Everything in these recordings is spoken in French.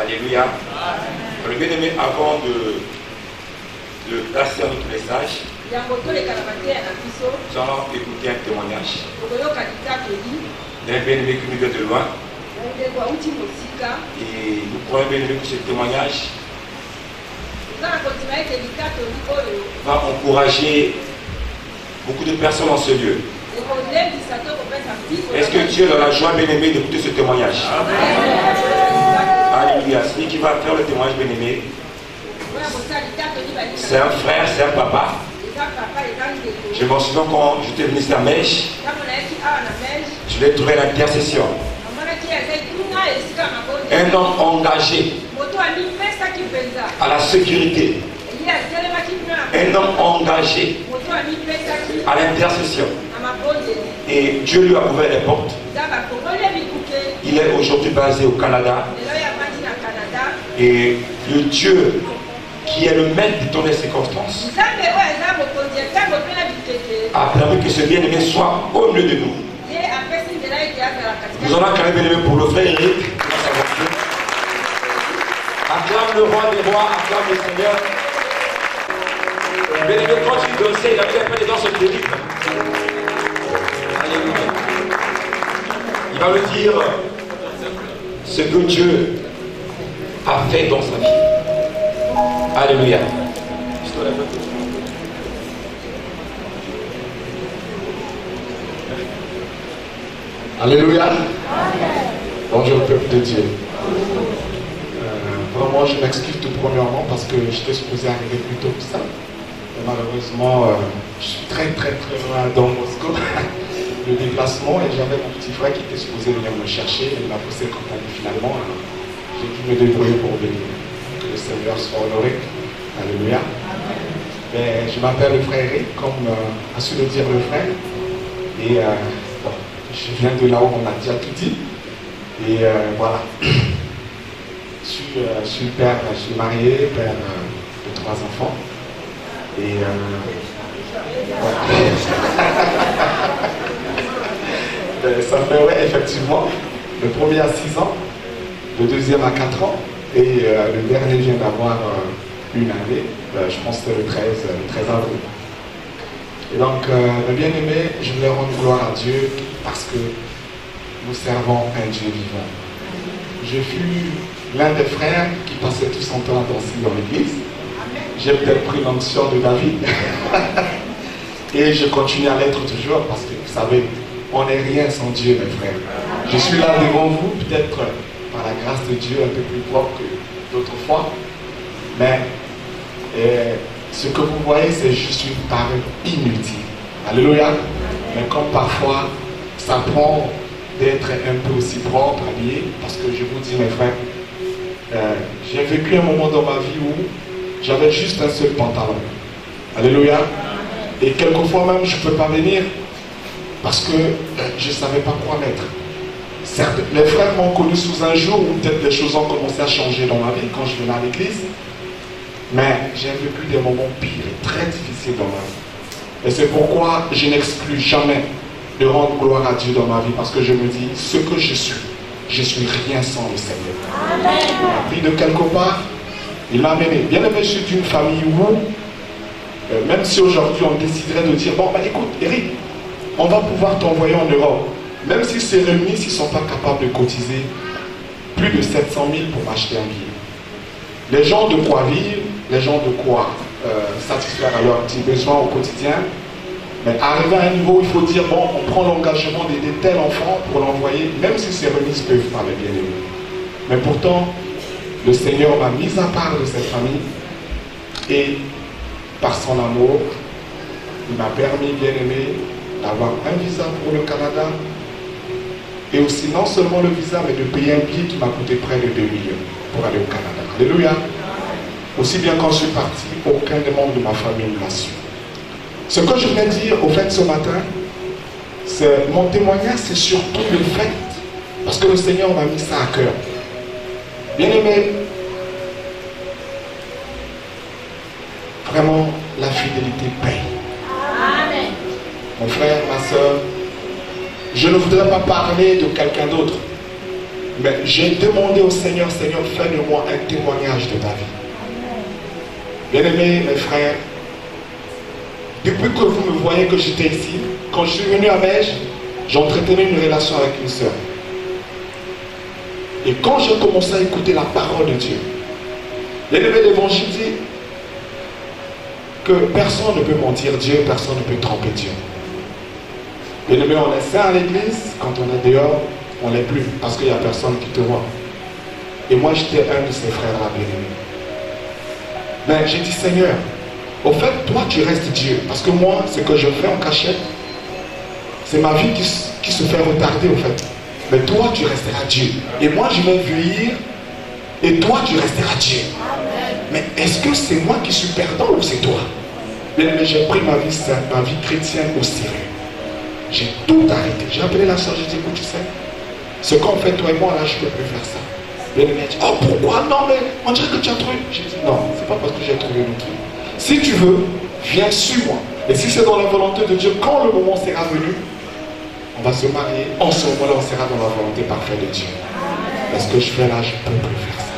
Alléluia. Le bien-aimé, avant de passer à notre message, nous allons écouter un témoignage d'un bien-aimé qui nous vient de loin. Et nous croyons bien-aimé que ce témoignage va encourager beaucoup de personnes dans ce lieu. Est-ce que Dieu est dans la joie, bien-aimé, d'écouter ce témoignage? Alléluia. Celui qui va faire le témoignage, bien-aimé, c'est un frère, c'est un papa. Je m'en souviens quand j'étais venu à Mèche, je l'ai trouvé à l'intercession. Un homme engagé à la sécurité. Un homme engagé à l'intercession. Et Dieu lui a ouvert les portes. Il est aujourd'hui basé au Canada. Et le Dieu qui est le maître de toutes les circonstances a permis que ce bien-aimé soit au milieu de nous. Nous allons acclamer bien-aimé pour le frère Eric. Acclame le roi des rois, acclame le Seigneur. Bien-aimé, quand il dansait, il avait pas des danses terribles. Alléluia. Il va me dire ce que Dieu a fait dans sa vie. Alléluia. Alléluia. Bonjour peuple de Dieu. Vraiment, je m'excuse tout premièrement parce que j'étais supposé arriver plus tôt que ça. Et malheureusement, je suis très loin dans Moscou. Le déplacement, et j'avais mon petit frère qui était supposé venir me chercher, il m'a poussé compagnie finalement. J'ai dû me débrouiller pour venir. Que le Seigneur soit honoré. Alléluia. Mais je m'appelle le frère Eric, comme a su le dire le frère. Et bon, je viens de là où on a déjà tout dit. Et voilà. Je suis père, je suis marié, père de 3 enfants. Et voilà. Ça fait, ouais, effectivement, le premier à 6 ans, le deuxième à 4 ans, et le dernier vient d'avoir une année, je pense que c'est le 13 avril. Et donc, le bien-aimé, je voulais rendre gloire à Dieu parce que nous servons un Dieu vivant. Je fus l'un des frères qui passait tout son temps à danser dans l'église. J'ai peut-être pris l'onction de David. Et je continue à l'être toujours parce que vous savez, on n'est rien sans Dieu, mes frères. Je suis là devant vous, peut-être par la grâce de Dieu, un peu plus fort que d'autres fois. Mais ce que vous voyez, c'est juste une parole inutile. Alléluia. Mais comme parfois, ça prend d'être un peu aussi propre, habillé, parce que je vous dis, mes frères, j'ai vécu un moment dans ma vie où j'avais juste un seul pantalon. Alléluia. Et quelquefois même, je ne peux pas venir parce que je ne savais pas quoi mettre. Certes, les frères m'ont connu sous un jour où peut-être les choses ont commencé à changer dans ma vie quand je venais à l'église. Mais j'ai vécu des moments pires et très difficiles dans ma vie. Et c'est pourquoi je n'exclus jamais de rendre gloire à Dieu dans ma vie. Parce que je me dis, ce que je suis rien sans le Seigneur. Amen. Il m'a pris de quelque part, il m'a amené. Bien aimé, je suis d'une famille où, même si aujourd'hui on déciderait de dire, bon, bah écoute, Eric, on va pouvoir t'envoyer en Europe. Même si ces réunis, s'ils ne sont pas capables de cotiser plus de 700 000 pour m'acheter un billet. Les gens de quoi vivre, les gens de quoi satisfaire à leurs petits besoins au quotidien. Mais arrivé à un niveau où il faut dire, bon, on prend l'engagement d'aider tel enfant pour l'envoyer, même si ces remises peuvent pas les bien aimer. Mais pourtant, le Seigneur m'a mis à part de cette famille et par son amour, il m'a permis, bien aimé, d'avoir un visa pour le Canada et aussi non seulement le visa, mais de payer un billet qui m'a coûté près de 2 millions pour aller au Canada. Alléluia. Aussi bien quand je suis parti, aucun des membres de ma famille ne l'a su. Ce que je voulais dire au fait ce matin, c'est mon témoignage, c'est surtout le fait, parce que le Seigneur m'a mis ça à cœur. Bien aimé, vraiment, la fidélité paye. Amen. Mon frère, ma soeur, je ne voudrais pas parler de quelqu'un d'autre, Mais j'ai demandé au Seigneur, Seigneur, fais de moi un témoignage de ta vie. Bien-aimés, mes frères, depuis que vous me voyez que j'étais ici, quand je suis venu à Mège, j'entretenais une relation avec une sœur. Et quand j'ai commencé à écouter la parole de Dieu, bien-aimé, l'évangile dit que personne ne peut mentir Dieu, personne ne peut tromper Dieu. Bien-aimé, on est saint à l'église, quand on est dehors, on n'est plus, parce qu'il n'y a personne qui te voit. Et moi, j'étais un de ces frères-là, bien-aimé. Mais j'ai dit, Seigneur, au fait, toi, tu restes Dieu. Parce que moi, ce que je fais en cachette, c'est ma vie qui se fait retarder, au fait. Mais toi, tu resteras Dieu. Et moi, je vais vieillir, et toi, tu resteras Dieu. Mais est-ce que c'est moi qui suis perdant ou c'est toi? Bien-aimé, j'ai pris ma vie chrétienne au sérieux. J'ai tout arrêté. J'ai appelé la soeur, j'ai dit, écoute, tu sais, ce qu'on fait toi et moi, là, je ne peux plus faire ça. Bien-aimé a dit, oh pourquoi? Non, mais on dirait que tu as trouvé. J'ai dit, non, c'est pas parce que j'ai trouvé le truc. Si tu veux, viens sur moi. Et si c'est dans la volonté de Dieu, quand le moment sera venu, on va se marier. En ce moment-là, on sera dans la volonté parfaite de Dieu. Mais ce que je fais là, je ne peux plus faire ça.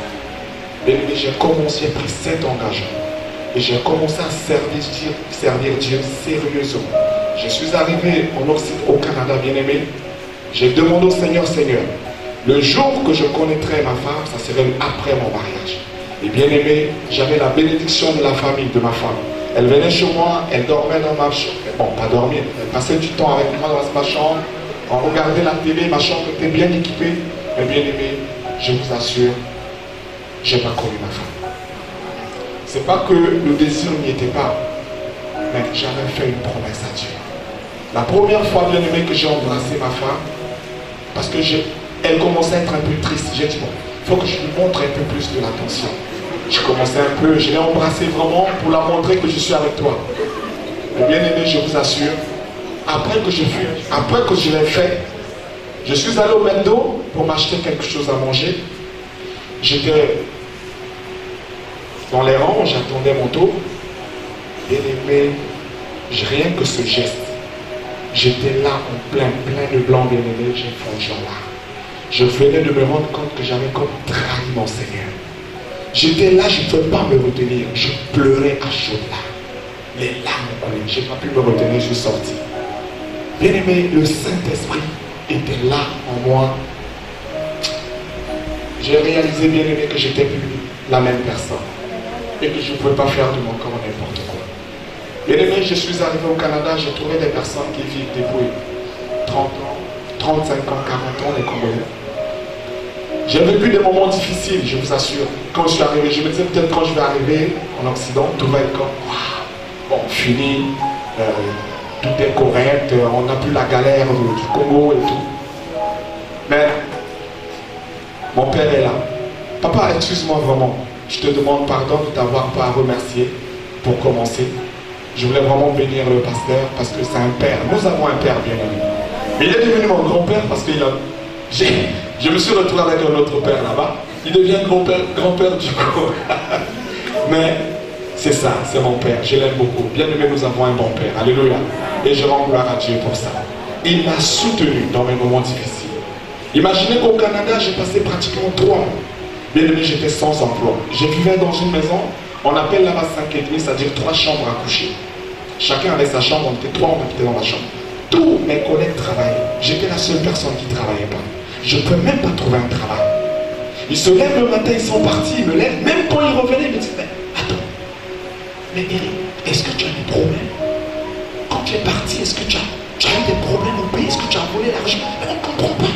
Bien-aimé, j'ai commencé, pris cet engagement. Et j'ai commencé à servir Dieu sérieusement. Je suis arrivé au Canada, bien-aimé. J'ai demandé au Seigneur, Seigneur, le jour que je connaîtrai ma femme, ça serait après mon mariage. Et bien aimé, j'avais la bénédiction de la famille, de ma femme. Elle venait chez moi, elle dormait dans ma chambre. Bon, pas dormir, elle passait du temps avec moi dans ma chambre. On regardait la télé, ma chambre était bien équipée. Mais bien aimé, je vous assure, je n'ai pas connu ma femme. C'est pas que le désir n'y était pas, mais j'avais fait une promesse à Dieu. La première fois, bien aimé, que j'ai embrassé ma femme, parce que elle commençait à être un peu triste. J'ai dit, bon, il faut que je lui montre un peu plus de l'attention. Je commençais un peu, je l'ai embrassée vraiment pour la montrer que je suis avec toi. Mais bien aimé, je vous assure, après que je l'ai fait, je suis allé au McDo pour m'acheter quelque chose à manger. J'étais dans les rangs, j'attendais mon tour. Bien aimé, rien que ce geste. J'étais là en plein de blanc, bien aimé, j'ai fondu en larmes. Je venais de me rendre compte que j'avais comme trahi mon Seigneur. J'étais là, je ne pouvais pas me retenir. Je pleurais à chaudes larmes. Les larmes coulaient. Je n'ai pas pu me retenir, je suis sorti. Bien aimé, le Saint-Esprit était là en moi. J'ai réalisé, bien aimé, que j'étais plus la même personne. Et que je ne pouvais pas faire de mon corps n'importe quoi. Bien aimé, je suis arrivé au Canada, j'ai trouvé des personnes qui vivent dépouillées. 30 ans, 35 ans, 40 ans, les Congolais. J'ai vécu des moments difficiles, je vous assure. Quand je suis arrivé, je me disais peut-être quand je vais arriver en Occident, tout va être comme, bon, fini, tout est correct, on n'a plus la galère du Congo et tout. Mais, mon père est là. Papa, excuse-moi vraiment. Je te demande pardon de t'avoir pas remercié pour commencer. Je voulais vraiment bénir le pasteur parce que c'est un père. Nous avons un père bien aimé. Mais il est devenu mon grand-père parce que je me suis retrouvé avec un autre père là-bas. Il devient grand-père du coup. Mais c'est ça, c'est mon père. Je l'aime beaucoup. Bien aimé, nous avons un bon père. Alléluia. Et je rends gloire à Dieu pour ça. Il m'a soutenu dans mes moments difficiles. Imaginez qu'au Canada, j'ai passé pratiquement 3 mois. Bien aimé, j'étais sans emploi. Je vivais dans une maison, on appelle là-bas 5,5, c'est-à-dire 3 chambres à coucher. Chacun avait sa chambre, on était 3, on habitait dans la chambre. Tous mes collègues travaillaient. J'étais la seule personne qui ne travaillait pas. Je ne pouvais même pas trouver un travail. Ils se lèvent le matin, ils sont partis, ils me lèvent. Même quand ils revenaient, ils me disaient, mais attends, mais Eric, est-ce que tu as des problèmes? Quand tu es parti, est-ce que tu as eu des problèmes au pays? Est-ce que tu as volé l'argent? Mais on ne comprend pas.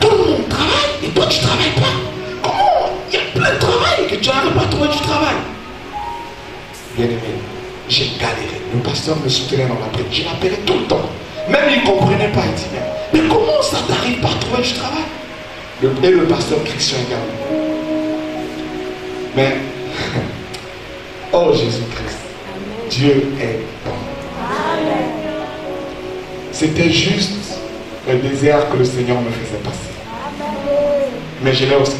Tout le monde travaille et toi tu ne travailles pas. Comment? Il y a plein de travail que tu n'arrives pas à trouver du travail. Bien aimé, j'ai galéré. Le pasteur me soutenait dans la prière. Je l'appelais tout le temps. Même il ne comprenait pas. Il dit, mais comment ça t'arrive pas à trouver du travail? Et le pasteur Christian également. Mais, oh Jésus-Christ, Dieu est bon. C'était juste le désert que le Seigneur me faisait passer. Mais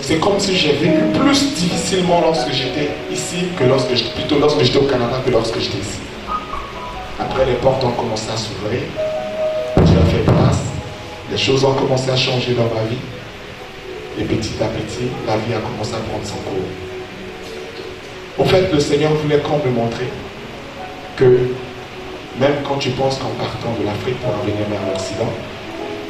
c'est comme si j'ai vécu plus difficilement lorsque j'étais ici que lorsque j'étais au Canada que lorsque j'étais ici. Après, les portes ont commencé à s'ouvrir. Dieu a fait place. Les choses ont commencé à changer dans ma vie. Et petit à petit, la vie a commencé à prendre son cours. En fait, le Seigneur voulait qu'on me montrer que même quand tu penses qu'en partant de l'Afrique pour en venir vers l'Occident,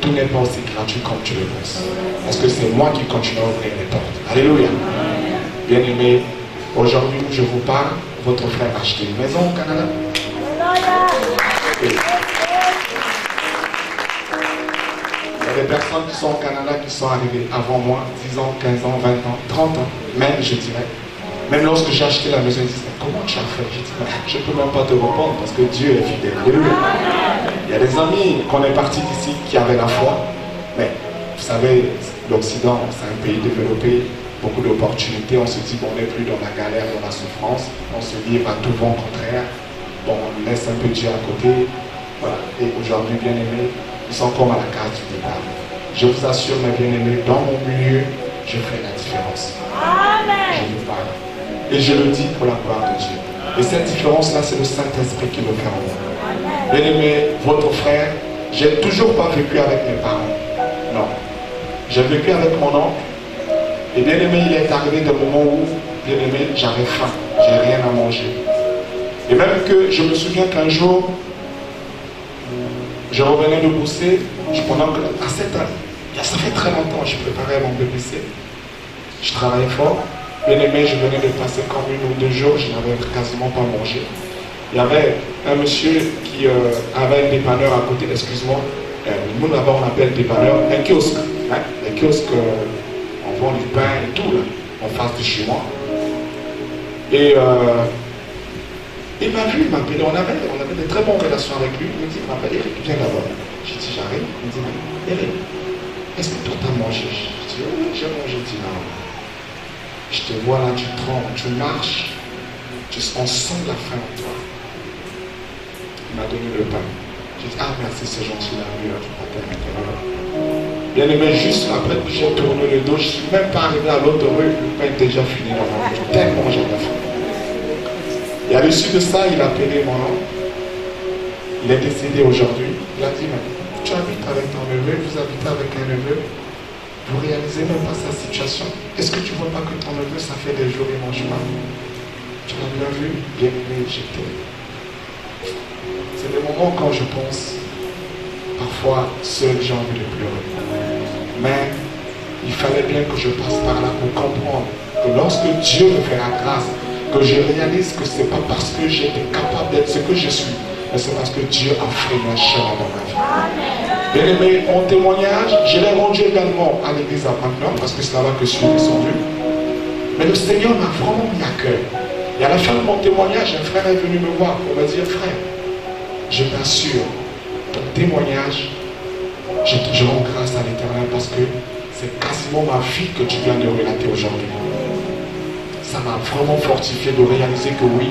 tout n'est pas aussi gratuit comme tu le penses. Parce que c'est moi qui continue à ouvrir les portes. Alléluia. Bien-aimés, aujourd'hui où je vous parle, votre frère a acheté une maison au Canada. Et il y a des personnes qui sont au Canada qui sont arrivées avant moi, 10 ans, 15 ans, 20 ans, 30 ans, même je dirais. Même lorsque j'ai acheté la maison, ils disent, comment tu as fait? Je dis, je ne peux même pas te répondre parce que Dieu est fidèle. Il y a des amis qu'on est partis d'ici qui avaient la foi, mais vous savez, l'Occident, c'est un pays développé, beaucoup d'opportunités, on se dit qu'on n'est plus dans la galère, dans la souffrance, on se livre à tout vent contraire, bon, on laisse un peu Dieu à côté, voilà. Et aujourd'hui, bien-aimés, ils sont comme à la case du départ. Je vous assure, mes bien-aimés, dans mon milieu, je ferai la différence. Je vous parle. Et je le dis pour la gloire de Dieu. Et cette différence-là, c'est le Saint-Esprit qui le fait en moi. Bien-aimé, votre frère, j'ai toujours pas vécu avec mes parents. Non. J'ai vécu avec mon oncle. Et bien-aimé, il est arrivé des moments où, bien-aimé, j'avais faim. J'ai rien à manger. Et même que je me souviens qu'un jour, je revenais de bosser, pendant que, à 7 ans, ça fait très longtemps, je préparais mon BBC. Je travaillais fort. Bien-aimé, je venais de passer comme 1 ou 2 jours, je n'avais quasiment pas mangé. Il y avait un monsieur qui avait un dépanneur à côté, excuse-moi, nous là-bas on appelle dépanneur, un kiosque. Hein? Un kiosque, on vend du pain et tout, là, en face de chez moi. Et il m'a vu, il m'a appelé, on avait de très bonnes relations avec lui. Il me dit, il m'appelle Eric, viens là-bas. J'ai dit, j'arrive. Il me dit, Eric, est-ce que toi t'as mangé? Je dis, oui, j'ai mangé. Il dit, non. Je te vois là, tu trembles, tu marches, on sent la faim en toi. Il m'a donné le pain. J'ai dit, ah merci, c'est gentil, la rue, tu peux t'aimer. Bien aimé, juste après que j'ai tourné le dos, je ne suis même pas arrivé à l'autre rue, le pain était déjà fini dans ma bouche, tellement j'avais faim. Et à l'issue de ça, il a appelé mon oncle. Il est décédé aujourd'hui. Il a dit, mais tu habites avec ton neveu, vous habitez avec un neveu. Vous ne réalisez même pas sa situation. Est-ce que tu ne vois pas que ton neveu, ça fait des jours, il mange pas? Tu l'as bien vu? Bien aimé, j'étais. C'est des moments quand je pense, parfois, seul, j'ai envie de pleurer. Mais il fallait bien que je passe par là pour comprendre que lorsque Dieu me fait la grâce, que je réalise que ce n'est pas parce que j'étais capable d'être ce que je suis, mais c'est parce que Dieu a fait un chemin dans ma vie. Bien aimé, mon témoignage, je l'ai rendu également à l'église à Panama, parce que c'est là-bas que je suis descendu. Mais le Seigneur m'a vraiment mis à cœur. Et à la fin de mon témoignage, un frère est venu me voir pour me dire, frère, je t'assure, ton témoignage, je rends grâce à l'Éternel parce que c'est quasiment ma vie que tu viens de relater aujourd'hui. Ça m'a vraiment fortifié de réaliser que oui,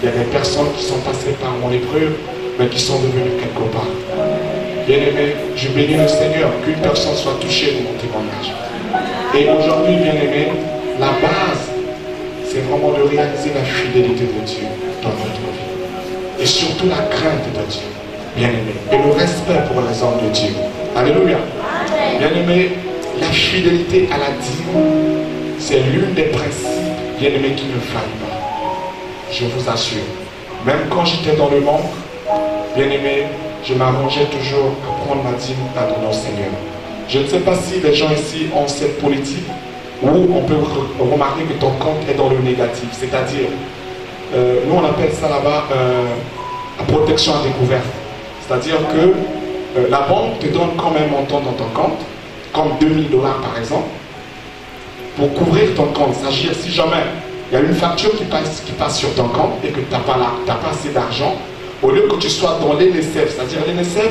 il y a des personnes qui sont passées par mon épreuve, mais qui sont devenues quelque part. Bien-aimé, je bénis le Seigneur, qu'une personne soit touchée de mon témoignage. Et aujourd'hui, bien-aimé, la base, c'est vraiment de réaliser la fidélité de Dieu dans notre vie. Et surtout la crainte de Dieu, bien-aimé. Et le respect pour les hommes de Dieu. Alléluia. Bien-aimé, la fidélité à la dîme, c'est l'une des principes, bien-aimé, qui ne faille pas. Je vous assure. Même quand j'étais dans le manque, bien-aimé, je m'arrangeais toujours à prendre ma dîme à donner au Seigneur. Je ne sais pas si les gens ici ont cette politique où on peut remarquer que ton compte est dans le négatif. C'est-à-dire, nous on appelle ça là-bas la protection à découvert. C'est-à-dire que la banque te donne quand même un montant dans ton compte, comme 2000 $ par exemple, pour couvrir ton compte. C'est-à-dire si jamais il y a une facture qui passe sur ton compte et que tu n'as pas assez d'argent, au lieu que tu sois dans l'NSF, c'est-à-dire l'NSF,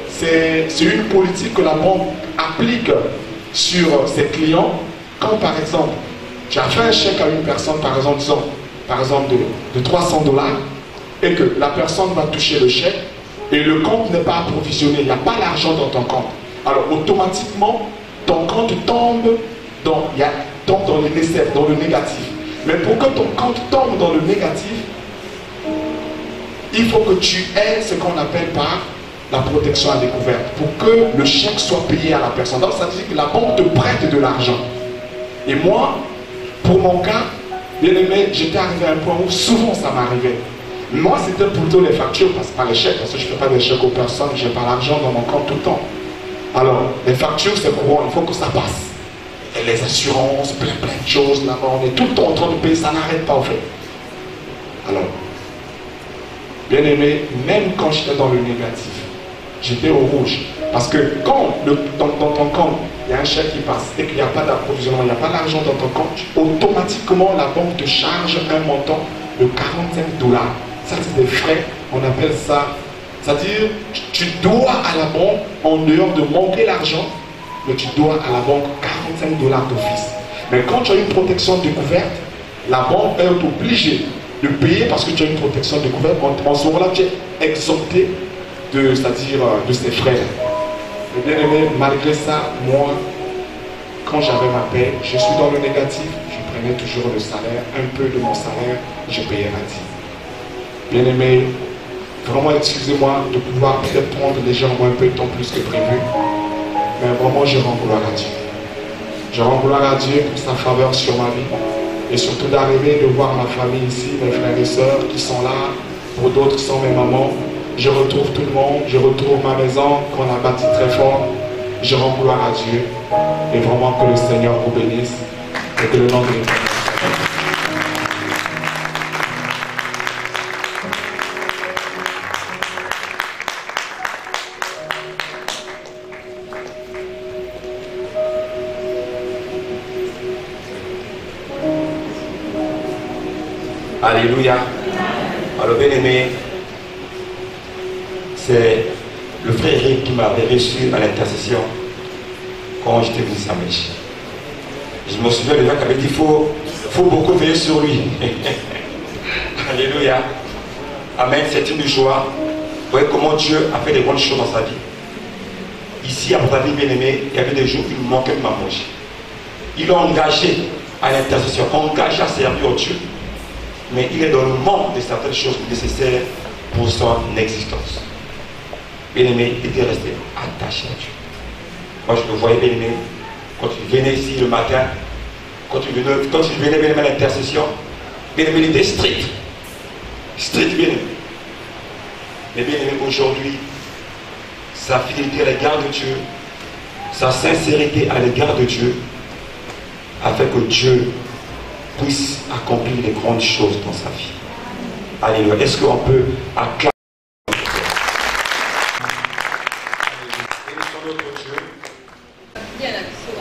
c'est une politique que la banque applique sur ses clients. Quand par exemple, tu as fait un chèque à une personne, par exemple, disons, par exemple de 300 $, et que la personne va toucher le chèque, et le compte n'est pas approvisionné, il n'y a pas l'argent dans ton compte. Alors automatiquement, ton compte tombe dans l'NSF, dans le négatif. Mais pour que ton compte tombe dans le négatif, il faut que tu aies ce qu'on appelle par la protection à découvert, pour que le chèque soit payé à la personne. Donc ça veut dire que la banque te prête de l'argent. Et moi, pour mon cas, bien aimé, j'étais arrivé à un point où souvent ça m'arrivait. Moi, c'était plutôt les factures, pas les chèques, parce que je ne fais pas des chèques aux personnes, je n'ai pas l'argent dans mon compte tout le temps. Alors, les factures, c'est courant, il faut que ça passe. Et les assurances, plein de choses là-bas, on est tout le temps en train de payer, ça n'arrête pas en fait. Alors, bien aimé, même quand j'étais dans le négatif, j'étais au rouge. Parce que quand dans ton compte, il y a un chèque qui passe et qu'il n'y a pas d'approvisionnement, il n'y a pas d'argent dans ton compte, automatiquement la banque te charge un montant de $45. Ça, c'est des frais, on appelle ça. C'est-à-dire, tu dois à la banque, en dehors de manquer l'argent, mais tu dois à la banque $45 d'office. Mais quand tu as une protection découverte, la banque est obligée de payer parce que tu as une protection découverte. En ce moment-là, tu es exempté de ces frais. Mais bien aimé, malgré ça, moi, quand j'avais ma paie, je suis dans le négatif, je prenais toujours le salaire, un peu de mon salaire, je payais ma dîme. Bien aimé, vraiment excusez-moi de pouvoir peut-être prendre légèrement un peu de temps plus que prévu. Mais vraiment, je rends gloire à Dieu. Je rends gloire à Dieu pour sa faveur sur ma vie. Et surtout d'arriver, de voir ma famille ici, mes frères et sœurs qui sont là, pour d'autres qui sont mes mamans. Je retrouve tout le monde, je retrouve ma maison qu'on a bâtie très fort. Je rends gloire à Dieu. Et vraiment que le Seigneur vous bénisse. Et que le nom de l'Éternel. Alléluia. Alors bien aimé, c'est le frère Eric qui m'avait reçu à l'intercession quand j'étais venu à Mèche. Je me souviens de lui qui avait dit il faut beaucoup veiller sur lui. Alléluia. Amen, c'est une joie. Vous voyez comment Dieu a fait des bonnes choses dans sa vie. Ici, à votre vie bien aimé, il y avait des jours où il manquait de manger. Il l'a engagé à l'intercession, engagé à servir Dieu. Mais il est dans le manque de certaines choses nécessaires pour son existence. Bien-aimé, il était resté attaché à Dieu. Moi, je le voyais, bien-aimé, quand il venait ici le matin, quand il venait bien-aimé à l'intercession, bien-aimé, il était strict. Strict, bien-aimé. Mais bien-aimé, aujourd'hui, sa fidélité à l'égard de Dieu, sa sincérité à l'égard de Dieu, a fait que Dieu puisse accomplir les grandes choses dans sa vie. Alléluia. Est-ce qu'on peut acclamer notre Dieu?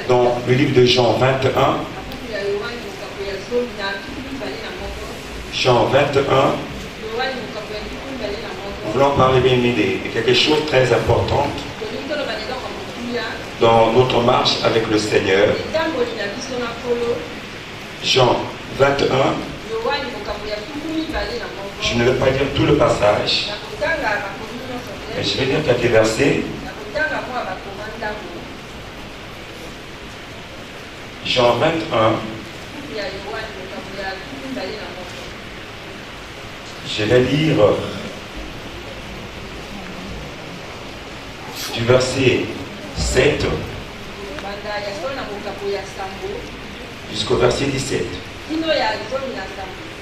Dans le livre de Jean 21, Jean 21, nous voulons parler bien de quelque chose de très important dans notre marche avec le Seigneur. Jean 21, je ne vais pas dire tout le passage, mais je vais dire quelques versets. Jean 21, je vais lire du verset 7 jusqu'au verset 17.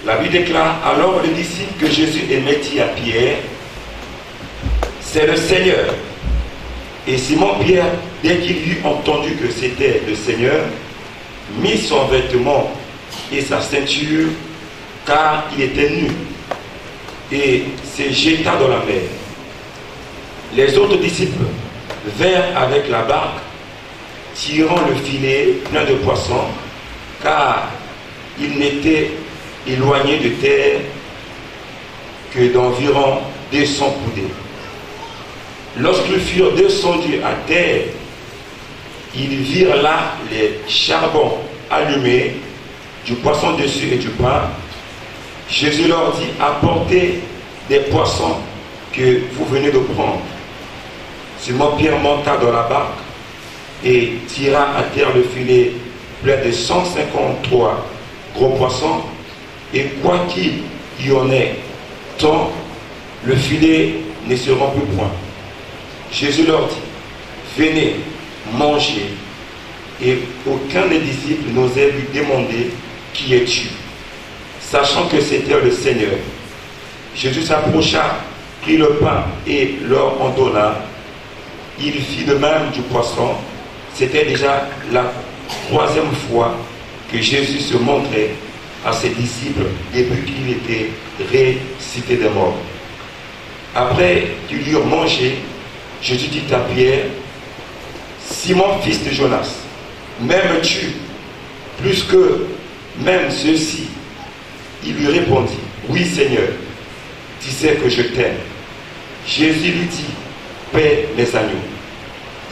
La Bible déclare: alors le disciple que Jésus aimait dit à Pierre, c'est le Seigneur. Et Simon-Pierre, dès qu'il eut entendu que c'était le Seigneur, mit son vêtement et sa ceinture, car il était nu, et se jeta dans la mer. Les autres disciples vinrent avec la barque, tirant le filet plein de poissons, car il n'était éloigné de terre que d'environ 200 coudées. Lorsqu'ils furent descendus à terre, ils virent là les charbons allumés, du poisson dessus et du pain. Jésus leur dit: apportez des poissons que vous venez de prendre. Simon-Pierre monta dans la barque et tira à terre le filet plein de 153 gros poissons, et quoi qu'il y en ait tant, le filet ne se rompit point. Jésus leur dit: venez, mangez. Et aucun des disciples n'osait lui demander qui es-tu, sachant que c'était le Seigneur. Jésus s'approcha, prit le pain et leur en donna. Il fit de même du poisson. C'était déjà la 3e fois que Jésus se montrait à ses disciples depuis qu'il était ressuscité des morts. Après qu'ils eurent mangé, Jésus dit à Pierre, Simon, fils de Jonas, m'aimes-tu plus que même ceux-ci? Il lui répondit, oui Seigneur, tu sais que je t'aime. Jésus lui dit, paie les agneaux.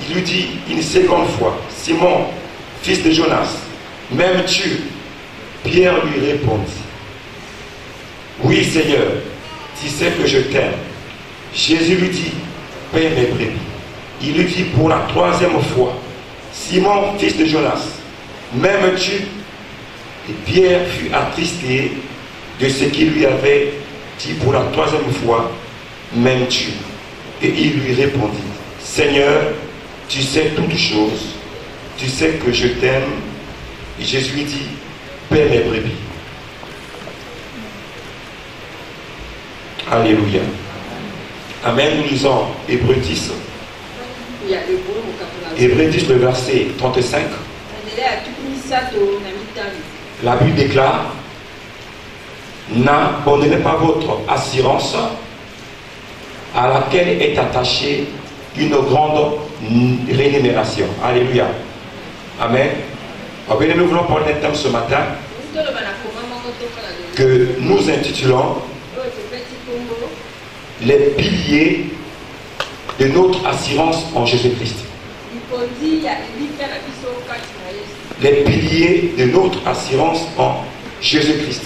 Il lui dit une seconde fois, Simon, fils de Jonas, m'aimes-tu? Pierre lui répondit, oui Seigneur, tu sais que je t'aime. Jésus lui dit, paie mes brebis. Il lui dit pour la 3e fois, Simon, fils de Jonas, m'aimes-tu? Et Pierre fut attristé de ce qu'il lui avait dit pour la 3e fois, m'aimes-tu? Et il lui répondit, Seigneur, tu sais toutes choses, tu sais que je t'aime. Et Jésus lui dit, paie mes brebis. Alléluia. Amen. Nous lisons Hébreux 10. Hébreux 10, le verset 35. La Bible déclare, n'abandonnez pas votre assurance à laquelle est attachée une grande rémunération. Alléluia. Amen. Nous voulons parler d'un thème ce matin que nous intitulons les piliers de notre assurance en Jésus-Christ. Les piliers de notre assurance en Jésus-Christ.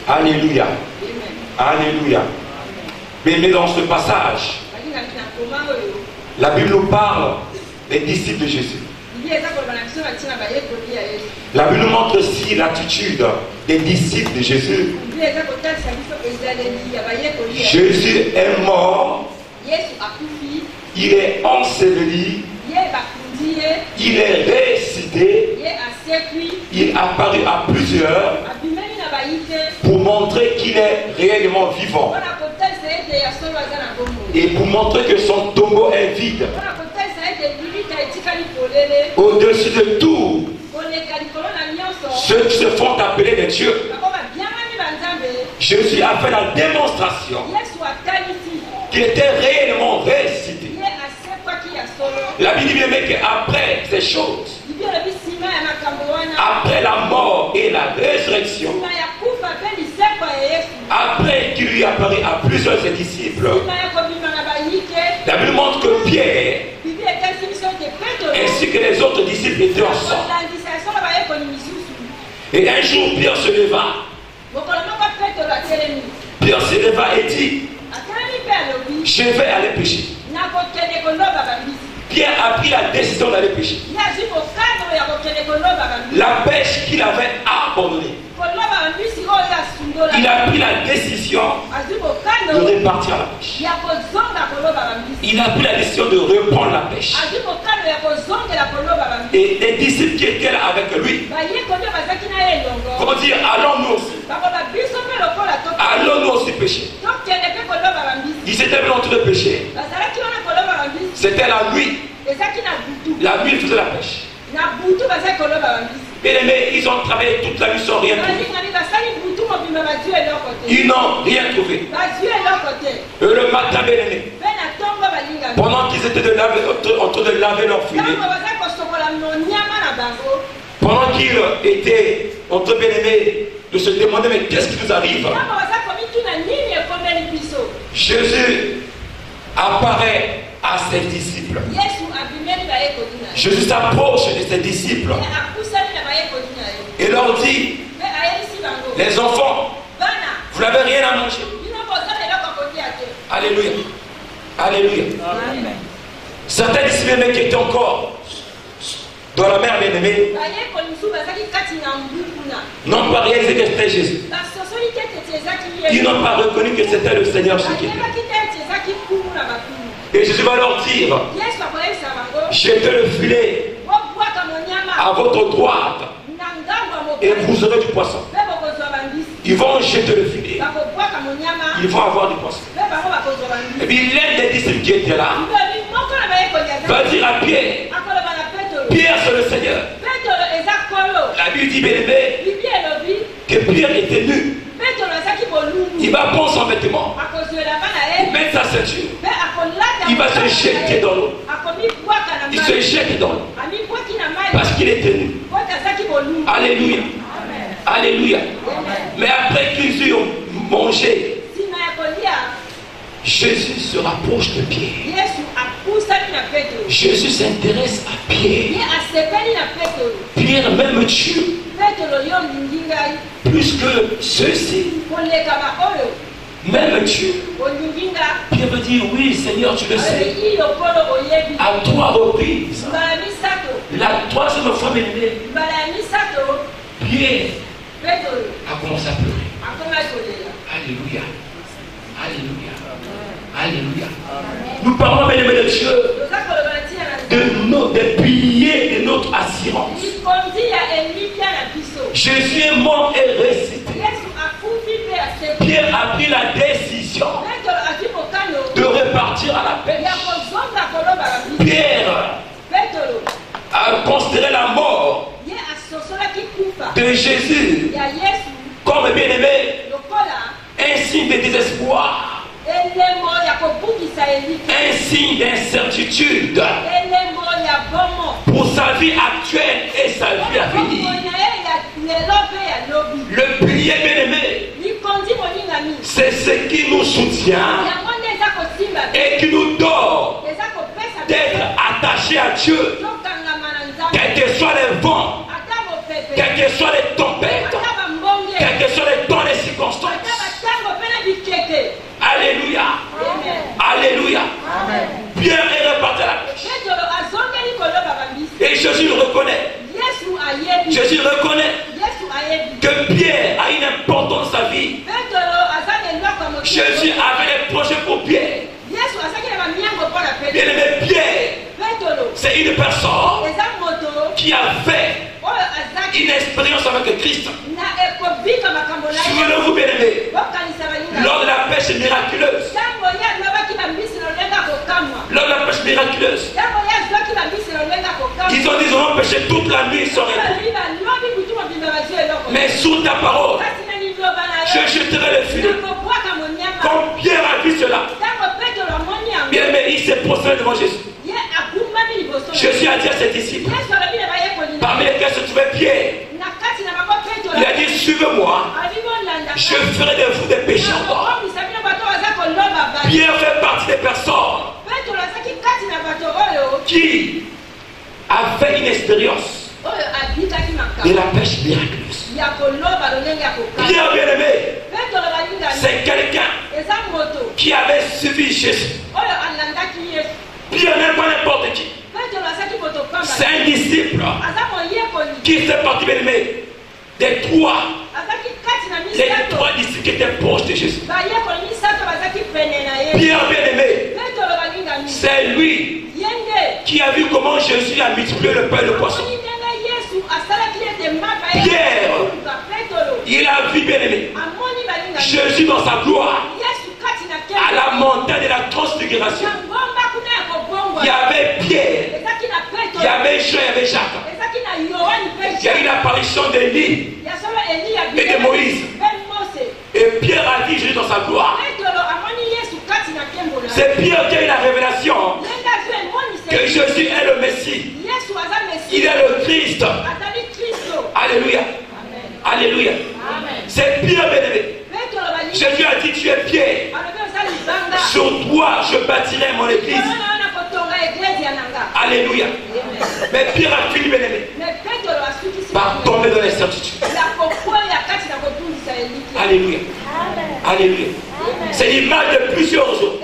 Alléluia. Alléluia. Mais dans ce passage, la Bible nous parle des disciples de Jésus. La Bible nous montre aussi l'attitude des disciples de Jésus. Jésus est mort, il est enseveli, il est ressuscité, il apparut à plusieurs pour montrer qu'il est réellement vivant et pour montrer que son tombeau est vide. Au-dessus de tout, ceux qui se font appeler des dieux, Jésus a fait la démonstration qu'il était réellement ressuscité. La Bible dit qu'après ces choses, après la mort et la résurrection, après qu'il lui apparaît à plusieurs de ses disciples, la Bible montre que Pierre ainsi que les autres disciples étaient ensemble. Et un jour, Pierre se leva. Pierre se leva et dit, je vais aller pêcher. Pierre a pris la décision d'aller pêcher. La pêche qu'il avait abandonnée. Il a pris la décision de repartir à la pêche. Il a pris la décision de reprendre la pêche. Et les disciples qui étaient là avec lui, comment dire, allons-nous aussi. Allons-nous aussi pêcher. Ils étaient venus en train de pêcher. C'était la nuit. La nuit, ils faisaient la pêche. Bien aimés, ils ont travaillé toute la nuit sans rien trouver. Ils n'ont rien trouvé. Et le matin, bien aimé, pendant qu'ils étaient en train de laver leur filet, pendant qu'ils étaient en train, bien aimé, de se demander mais qu'est-ce qui nous arrive, Jésus apparaît à ses disciples. Jésus s'approche de ses disciples et leur dit, les enfants, vous n'avez rien à manger. Alléluia. Alléluia. Amen. Certains disciples qui étaient encore dans la mer bien-aimée n'ont pas réalisé que c'était Jésus. Ils n'ont pas reconnu que c'était le Seigneur Jésus. Et Jésus va leur dire, jetez le filet à votre droite et vous aurez du poisson. Ils vont jeter le filet. Ils vont avoir du poisson. Et puis l'un des disciples qui était là va dire à Pierre, Pierre c'est le Seigneur. La Bible dit bien aimé que Pierre était nu. Il va prendre son vêtement, mettre sa ceinture, il va se jeter dans l'eau. Il se jette dans l'eau parce qu'il était nu. Alléluia. Alléluia. Mais après qu'ils eurent mangé, Jésus se rapproche de Pierre. Jésus s'intéresse à Pierre. Pierre même tue plus que ceux-ci. Même tue. Pierre me dit, oui Seigneur, tu le sais. À 3 reprises. La 3e fois, Pierre a commencé à pleurer. Alléluia. Alléluia. Alléluia. Nous parlons, mesdames et messieurs, des piliers de notre assurance. Jésus est mort et ressuscité. Pierre a pris la décision de repartir à la pêche. Pierre a considéré la mort de Jésus comme bien-aimé, un signe de désespoir, un signe d'incertitude pour sa vie actuelle et sa vie à venir. Le pilier bien-aimé, c'est ce qui nous soutient et qui nous donne d'être attachés à Dieu, quels que soient les vents, quelles que soient les tempêtes, quelles que soient les temps et les circonstances. Alléluia. Alléluia. Pierre est reparti à la pêche. Et Jésus le reconnaît. Jésus reconnaît que Pierre a une importance dans sa vie. Jésus avait des projets pour Pierre. Bien aimé, Pierre, c'est une personne qui a fait une expérience avec Christ. Souvenez-vous, bien aimé, lors de la pêche miraculeuse, ils ont dit, ils ont pêché toute la nuit sans répondre. Mais sous ta parole, je jeterai le filet. Quand Pierre a vu cela, bien aimé, il s'est prosterné devant Jésus. Jésus a dit à ses disciples, parmi lesquels se trouvait Pierre, il a dit, suivez-moi, je ferai de vous des pécheurs. Pierre fait partie des personnes qui a fait une expérience de la pêche miraculeuse. Pierre bien-aimé, c'est quelqu'un qui avait suivi Jésus. Pierre n'est pas n'importe qui. C'est un disciple qui fait partie bien-aimé des trois. Les 3 disciples qui étaient proches de Jésus. Pierre bien-aimé, c'est lui qui a vu comment Jésus a multiplié le pain et le poisson. Pierre, il a vu bien-aimé Jésus dans sa gloire à la montagne de la transfiguration. Il y avait Pierre, il y avait Jean, il y avait Jacques. Il y a eu l'apparition d'Élie et de Moïse. Et Pierre a vu Jésus dans sa gloire. C'est Pierre qui a eu la révélation que Jésus est le Messie. Il est le Christ. Alléluia. Alléluia. C'est Pierre bien-aimé. Jésus a dit, tu es Pierre. Sur toi je bâtirai mon église. Alléluia. Mais Pierre a fini bien-aimé par tomber dans l'incertitude. Alléluia. Alléluia. C'est l'image de plusieurs jours.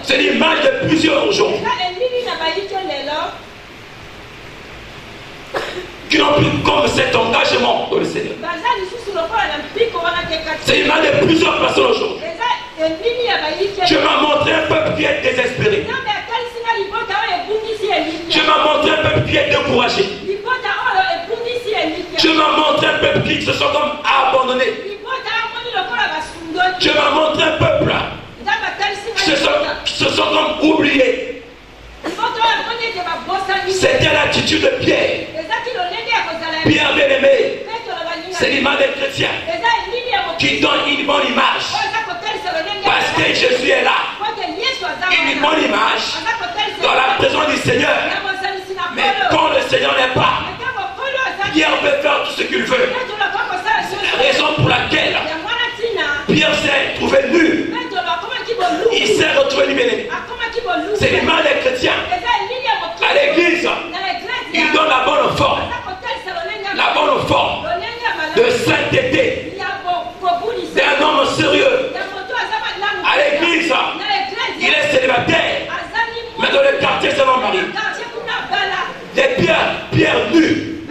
C'est l'image de plusieurs jours qui n'ont plus comme cet engagement dans le Seigneur. C'est l'image de plusieurs personnes aujourd'hui Je m'as montré un peuple qui est désespéré. Je m'as montré un peuple qui est découragé. Je m'as montré un peuple qui se sent comme abandonné. Je m'as montré un peuple qui se sent comme oublié. C'était l'attitude de Pierre. Pierre bien-aimé, c'est l'image des chrétiens qui donne une bonne image. Parce que Jésus est là. Une bonne image dans la présence du Seigneur. Mais quand le Seigneur n'est pas, Pierre peut faire tout ce qu'il veut. C'est la raison pour laquelle Pierre s'est trouvé nu. Il s'est retrouvé libéré. C'est l'image des chrétiens. À l'église, il donne la bonne forme. La bonne forme de sainteté d'un homme sérieux. À l'église, il est célibataire. Mais dans le quartier, c'est mon mari. Des pierres nues.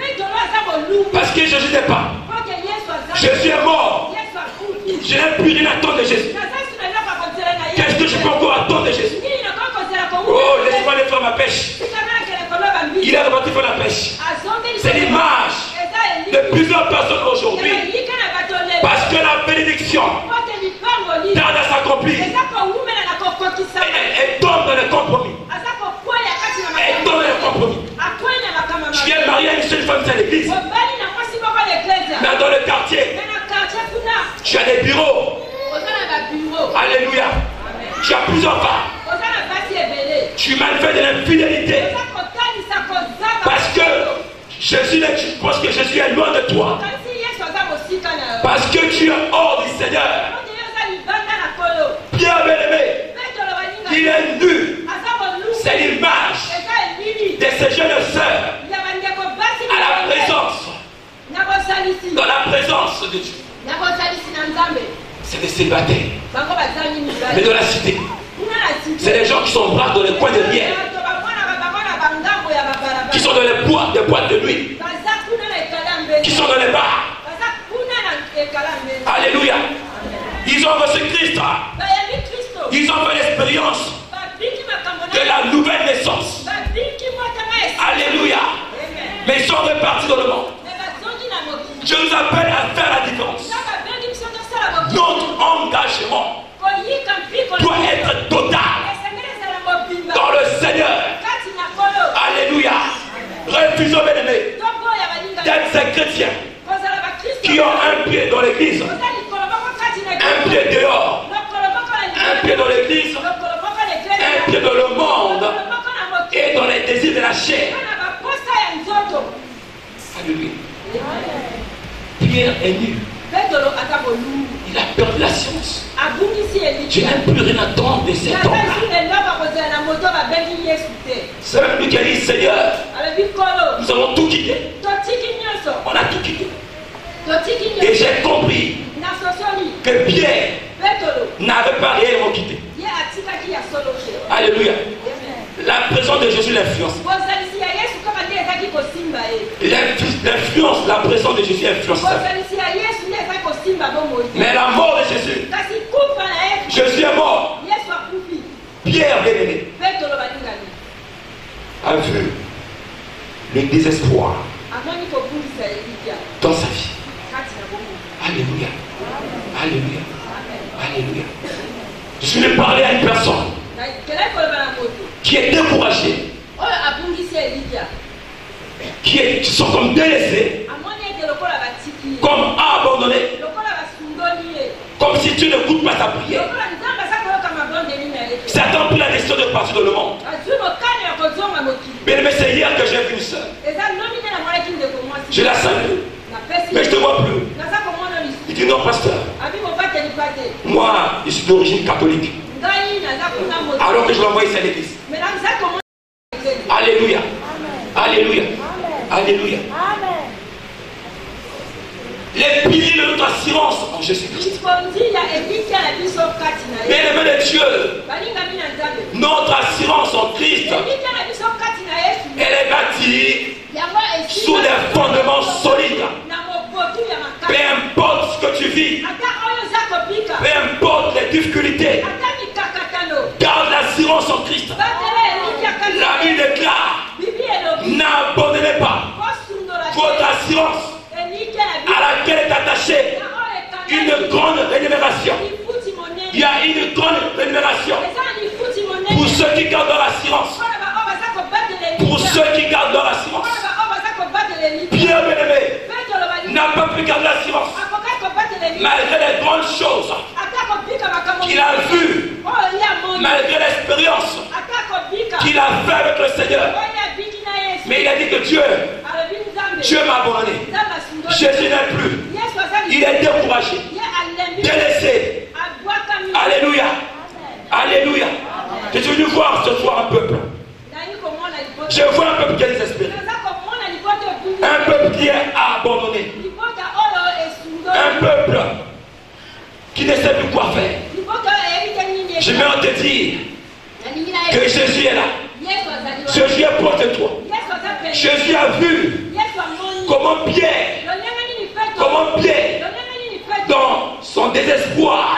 Parce que Jésus n'est pas. Jésus est mort. Je n'ai plus rien à attendre de Jésus. Qu'est-ce que je peux encore attendre de Jésus? Oh, laisse-moi aller faire ma pêche. Il est reparti faire la pêche. C'est l'image de plusieurs personnes aujourd'hui. Parce que la bénédiction tarde à s'accomplir. Elle tombe dans le compromis. Elle tombe dans le compromis. Je viens de marier une seule femme à l'église. Mais dans le quartier, tu as des bureaux. Alléluia. Tu as plusieurs femmes. Tu manifestes de l'infidélité. Parce que Jésus, tu penses que Jésus est loin de toi. Parce que tu es hors du Seigneur. Pierre bien-aimé, il est nu. C'est l'image de ces jeunes sœurs à la présence. Dans la présence de Dieu. C'est des célibataires. Mais de la cité. C'est des gens qui sont bras dans les coins de rivière. Qui sont dans les boîtes de nuit. Qui sont dans les bars. Alléluia. Ils ont reçu Christ. Ils ont fait l'expérience de la nouvelle naissance. Alléluia. Mais ils sont repartis dans le monde. Je vous appelle à faire la différence. Notre engagement doit être total dans le Seigneur. Alléluia. Refusons, bien-aimés, d'être ces chrétiens qui ont un pied dans l'église, un pied dehors, un pied dans l'église, un pied dans le monde et dans les désirs de la chair. Alléluia. Pierre est nu. Il a perdu la science. Je n'aime plus rien attendre de cet homme-là. C'est même lui qui a dit, Seigneur, nous avons tout quitté. On a tout quitté. Et j'ai compris que Pierre n'avait pas réellement quitté. Alléluia. La présence de Jésus l'influence. L'influence, la présence de Jésus influence. Mais la mort de Jésus, Jésus est mort. Pierre bien-aimé a vu le désespoir dans sa vie. Alléluia. Alléluia. Alléluia. Je vais parler à une personne qui est découragée, qui sont comme délaissés, comme abandonnés, comme si tu ne goûtes pas ta prière. Certains ont pris la décision de partir dans le monde. Mais c'est hier que j'ai vu une soeur. Je la salue. Mais je ne te vois plus. Il dit non, pasteur. Moi, je suis d'origine catholique. Alors que je l'envoie ici à l'église. Alléluia. Alléluia. Alléluia. Les piliers de notre assurance en Jésus-Christ. Bien-aimés de Dieu, notre assurance en Christ, elle est bâtie sous des fondements solides. Peu importe ce que tu vis, peu importe les difficultés, assurance à laquelle est attachée une grande rémunération. Il y a une grande rémunération pour ceux qui gardent leur assurance. Pour ceux qui gardent leur assurance. Pierre bien-aimé n'a pas pu garder l'assurance malgré les grandes choses qu'il a vues, malgré l'expérience qu'il a fait avec le Seigneur. Mais il a dit que Dieu m'a abandonné. Jésus n'est plus. Il est découragé, délaissé. Alléluia. Alléluia. Je suis venu voir ce soir un peuple. Je vois un peuple qui est désespéré. Un peuple qui est abandonné. Un peuple qui ne sait plus quoi faire. Je vais te dire que Jésus est là. Jésus est proche de toi. Jésus a vu comment Pierre, dans son désespoir,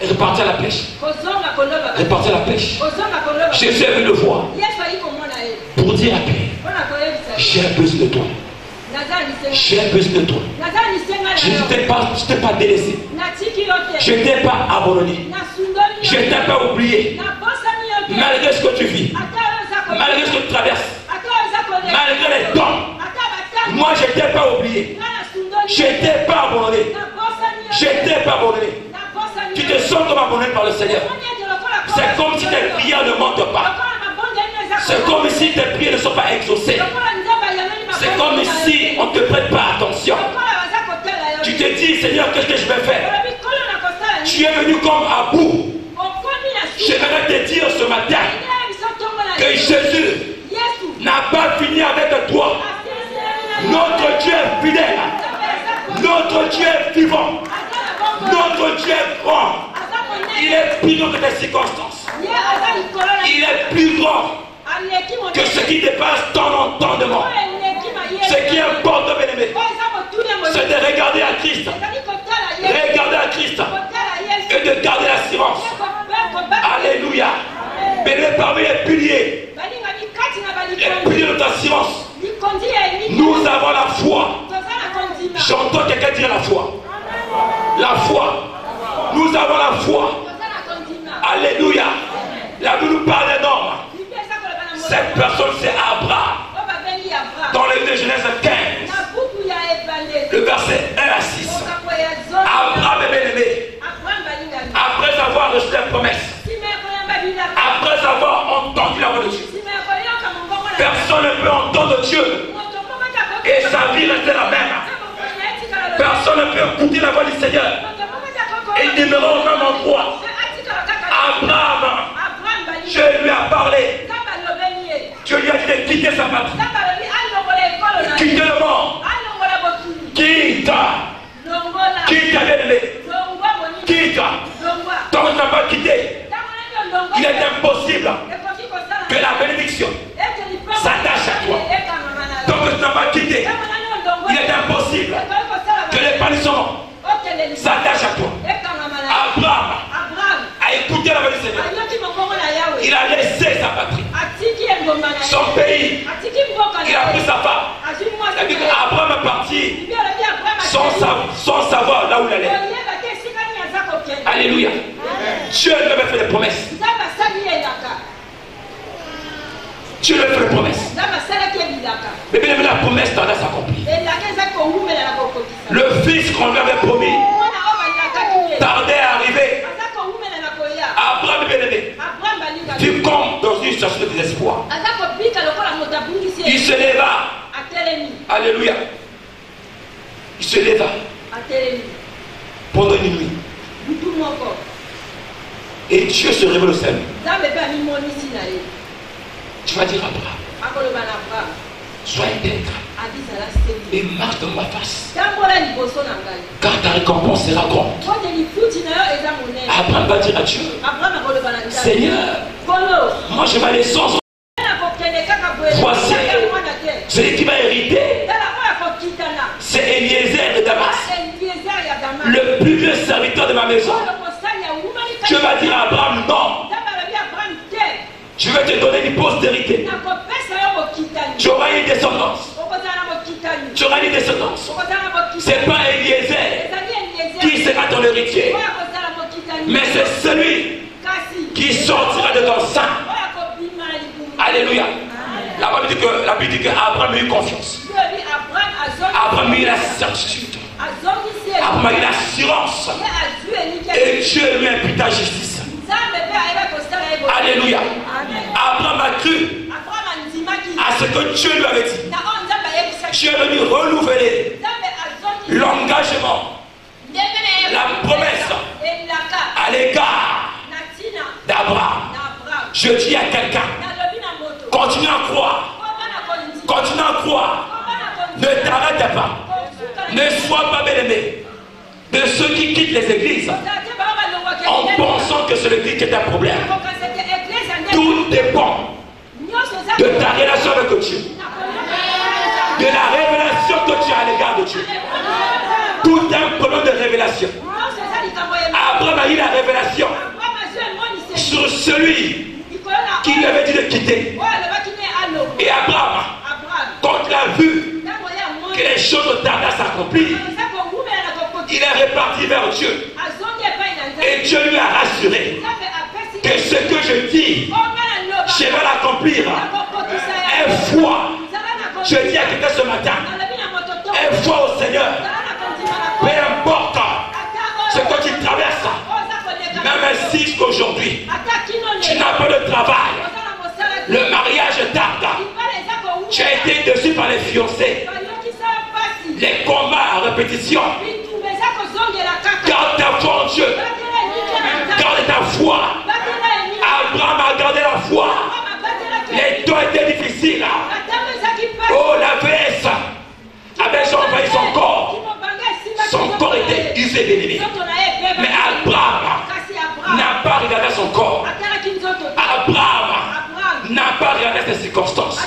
est reparti à la pêche. Reparti à la pêche. Jésus est venu le voir pour dire à Pierre, j'ai besoin de toi. J'ai besoin de toi. Je ne t'ai pas délaissé. Je ne t'ai pas abandonné. Je ne t'ai pas oublié. Malgré ce que tu vis, malgré ce que tu traverses, malgré les dons, moi je ne t'ai pas oublié. Je ne t'ai pas abandonné. Je ne t'ai pas abandonné. Tu te sens comme abandonné par le Seigneur. C'est comme si tes prières ne mentent pas. C'est comme si tes prières ne sont pas exaucées. C'est comme si on ne te prête pas attention. Tu te dis, Seigneur, qu'est-ce que je vais faire? Tu es venu comme à bout. J'aimerais te dire ce matin que Jésus n'a pas fini avec toi. Notre Dieu est fidèle. Notre Dieu est vivant. Notre Dieu est grand. Il est plus grand que tes circonstances. Il est plus grand que ce qui dépasse ton entendement. Ce qui importe, bien-aimé, c'est de regarder à Christ. Regarder à Christ et de garder l'assurance. Alléluia. Bien-aimé, parmi les piliers de notre assurance, nous avons la foi. J'entends quelqu'un dire la foi. La foi. Nous avons la foi. Alléluia. La Bible nous parle des normes. Cette personne, c'est Abraham. Dans le livre de Genèse 15, le verset 1 à 6. Abraham est bien-aimé. Après avoir reçu la promesse, après avoir entendu la voix de Dieu, personne ne peut entendre Dieu et sa vie rester la même. Personne ne peut écouter la voix du Seigneur et demeurer au même endroit. Abraham, Dieu lui a parlé. Dieu lui a dit de quitter sa patrie, quitter le monde, quitte bien-aimé, quitte. Tant que tu n'as pas quitté, il est impossible que la bénédiction s'attache à toi. Tant que tu n'as pas quitté, il est impossible que les bénédictions s'attachent à toi. Abraham a écouté la voix du Seigneur. Il a laissé sa patrie, son pays. Il a pris sa femme. Il a dit qu'Abraham est parti sans savoir là où il allait. Alléluia. Dieu lui avait fait des promesses. Dieu lui a fait des promesses. Mais bien la promesse tardait à s'accomplir. Le fils qu'on lui avait promis tardait à arriver. Abraham bien-aimé fut comme dans une situation de désespoir. Il se leva. Alléluia. Il se leva pendant une nuit. Et Dieu se révèle au ciel. Tu vas dire à Abraham, sois intègre et marche dans ma face, car ta récompense sera grande. Abraham va dire à Dieu, Seigneur, moi je vais aller sans. Voici celui qui va hériter, c'est Eliezer de Damas, le plus vieux serviteur de ma maison. Je vais dire à Abraham, non, je vais te donner une postérité. Tu auras une descendance. alliance. Ce n'est pas Eliezer qui sera ton héritier, mais c'est celui qui sortira de ton sein. Alléluia. La Bible dit qu'Abraham a eu confiance. Abraham a eu la certitude. Abraham a eu l'assurance. Et Dieu lui imputa justice. Alléluia. Abraham a cru à ce que Dieu lui avait dit. Dieu est venu renouveler l'engagement, la promesse à l'égard d'Abraham. Je dis à quelqu'un, continue à croire. Continue à croire. Ne t'arrête pas. Ne sois pas bien-aimé de ceux qui quittent les églises en pensant que c'est l'église qui est un problème. Tout dépend de ta relation avec Dieu, de la révélation que tu as à l'égard de Dieu. Tout est un problème de révélation. Abraham a eu la révélation sur celui qui lui avait dit de quitter. Et Abraham, quand il a vu que les choses tardaient à s'accomplir, il est reparti vers Dieu. Et Dieu lui a rassuré que ce que je dis, je vais l'accomplir. Un foi. Je dis à quelqu'un ce matin, un foi au Seigneur. Peu importe ce que tu traverses, même si qu'aujourd'hui tu n'as pas de travail, le mariage tarde, tu as été dessus par les fiancés, les combats à répétition. Garde ta foi en Dieu, garde ta foi. Abraham a gardé la foi. Les temps étaient difficiles. Oh, la veste avait envahi son corps. Son corps était usé d'ennemis. Mais Abraham n'a pas regardé son corps. Abraham n'a pas regardé ses circonstances.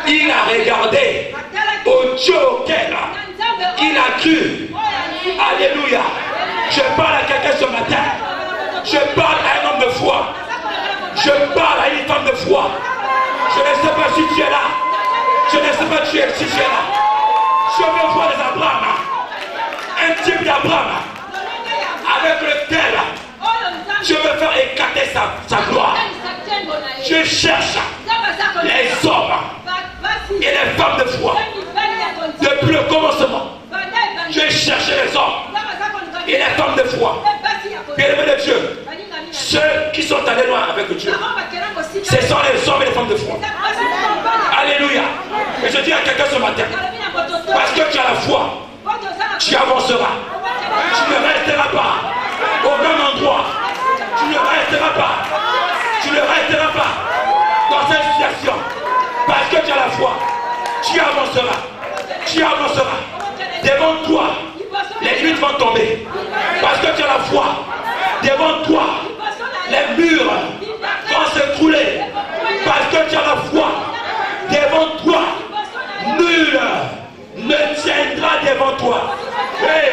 Il a regardé au Dieu auquel il a cru. Alléluia. Je parle à quelqu'un ce matin. Je parle à un homme de foi. Je parle à une femme de foi. Je ne sais pas si tu es là. Je ne sais pas si tu es là. Je veux voir les Abraham. Un type d'Abraham avec lequel je veux faire éclater sa gloire. Je cherche les hommes et les femmes de foi. Depuis le commencement, je cherchais les hommes et les femmes de foi. Bien-aimés de Dieu, ceux qui sont allés loin avec Dieu, ce sont les hommes et les femmes de foi. Alléluia. Et je dis à quelqu'un ce matin, parce que tu as la foi, tu avanceras. Tu ne resteras pas au même endroit. Tu ne resteras pas. Tu ne resteras pas dans cette situation. Parce que tu as la foi, tu avanceras. Tu avanceras. Devant toi, les limites vont tomber. Parce que tu as la foi. Devant toi, les murs vont s'écrouler. Parce que tu as la foi. Devant toi, nul ne tiendra devant toi. Hey,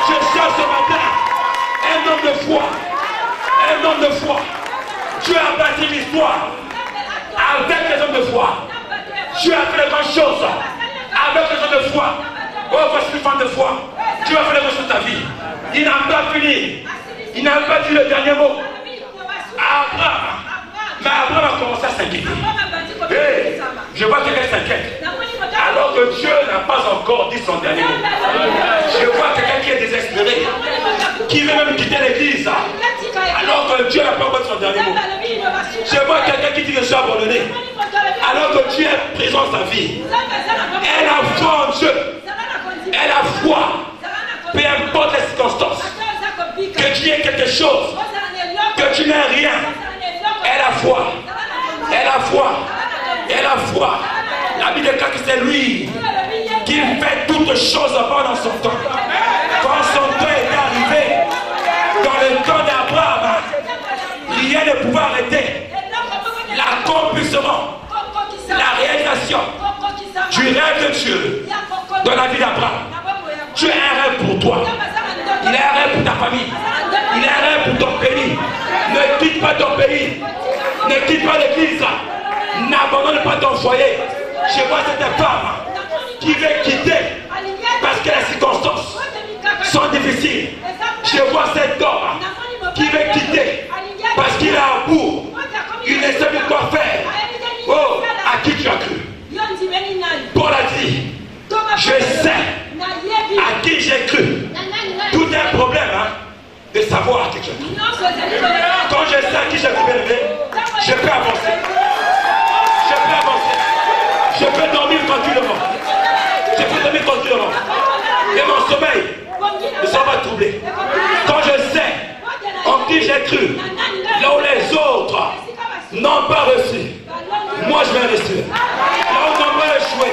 je cherche ce matin un homme de foi. Un homme de foi. Dieu a bâti l'histoire avec les hommes de foi. Dieu a fait les grandes choses avec les hommes de foi. Oh, voici une femme de foi. Dieu a fait les grandes choses de ta vie. Il n'a pas fini. Il n'a pas dit le dernier mot. Abraham. Mais Abraham a commencé à s'inquiéter. Hey, je vois quelqu'un s'inquiète. Alors que Dieu n'a pas encore dit son dernier mot. Je vois quelqu'un qui est désespéré, qui veut même quitter l'église, alors que Dieu n'a pas encore dit son dernier mot. Je vois quelqu'un qui dit que je suis abandonné, alors que Dieu est présent dans sa vie. Elle a foi en Dieu. Elle a foi. Peu importe les circonstances. Que tu aies quelque chose, que tu n'aies rien. Elle a foi. Elle a foi. Elle a foi. La Bible déclare que c'est lui qui fait toutes choses pendant son temps. Quand son temps est arrivé, dans le temps d'Abraham, rien ne pouvait arrêter l'accomplissement, la réalisation du rêve de Dieu dans la vie d'Abraham. Dieu a un rêve pour toi. Il a un rêve pour ta famille. Il a un rêve pour ton pays. Ne quitte pas ton pays. Ne quitte pas l'église. N'abandonne pas ton foyer. Je vois cette femme qui veut quitter parce que les circonstances sont difficiles. Je vois cet homme qui veut quitter parce qu'il a un bout. Il ne sait plus quoi faire. Oh, à qui tu as cru? Paul a dit, je sais à qui j'ai cru. Tout est un problème de savoir à qui tu as cru. Quand je sais à qui j'ai cru, je peux avancer. Je peux avancer. Je peux dormir tranquillement. Je peux dormir tranquillement. Et mon sommeil ne sera pas troublé. Quand je sais en qui j'ai cru, là où les autres n'ont pas reçu, moi je vais rester. Là où nombreux ont échoué,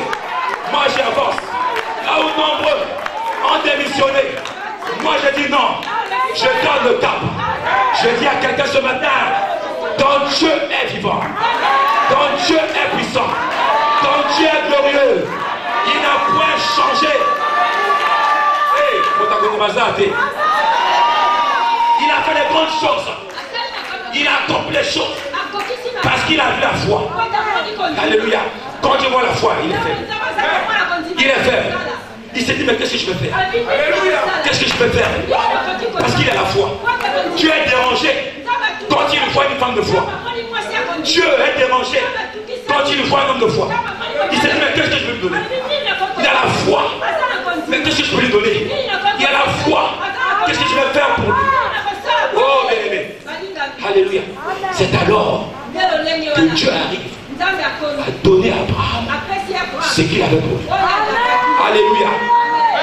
moi j'avance. Là où nombreux ont démissionné, moi je dis non. Je donne le cap. Je dis à quelqu'un ce matin, ton Dieu est vivant. Ton Dieu est puissant. Ton Dieu est glorieux. Il n'a point changé. Il a fait les grandes choses. Il a accompli les choses. Parce qu'il a vu la foi. Alléluia. Quand je vois la foi, il est faible. Il est faible. Il s'est dit, mais qu'est-ce que je peux faire? Alléluia. Qu'est-ce que je peux faire? Parce qu'il a la foi. Dieu est dérangé quand il voit une femme de foi. Dieu est dérangé quand il voit un homme de foi. Il s'est dit, mais qu'est-ce que je peux lui donner? Il a la foi. Mais qu'est-ce que je peux lui donner? Il a la foi. Qu'est-ce que je vais faire pour lui? Oh, bien-aimé. Alléluia. C'est alors que Dieu arrive à donner à Abraham ce qu'il avait pour lui. Alléluia.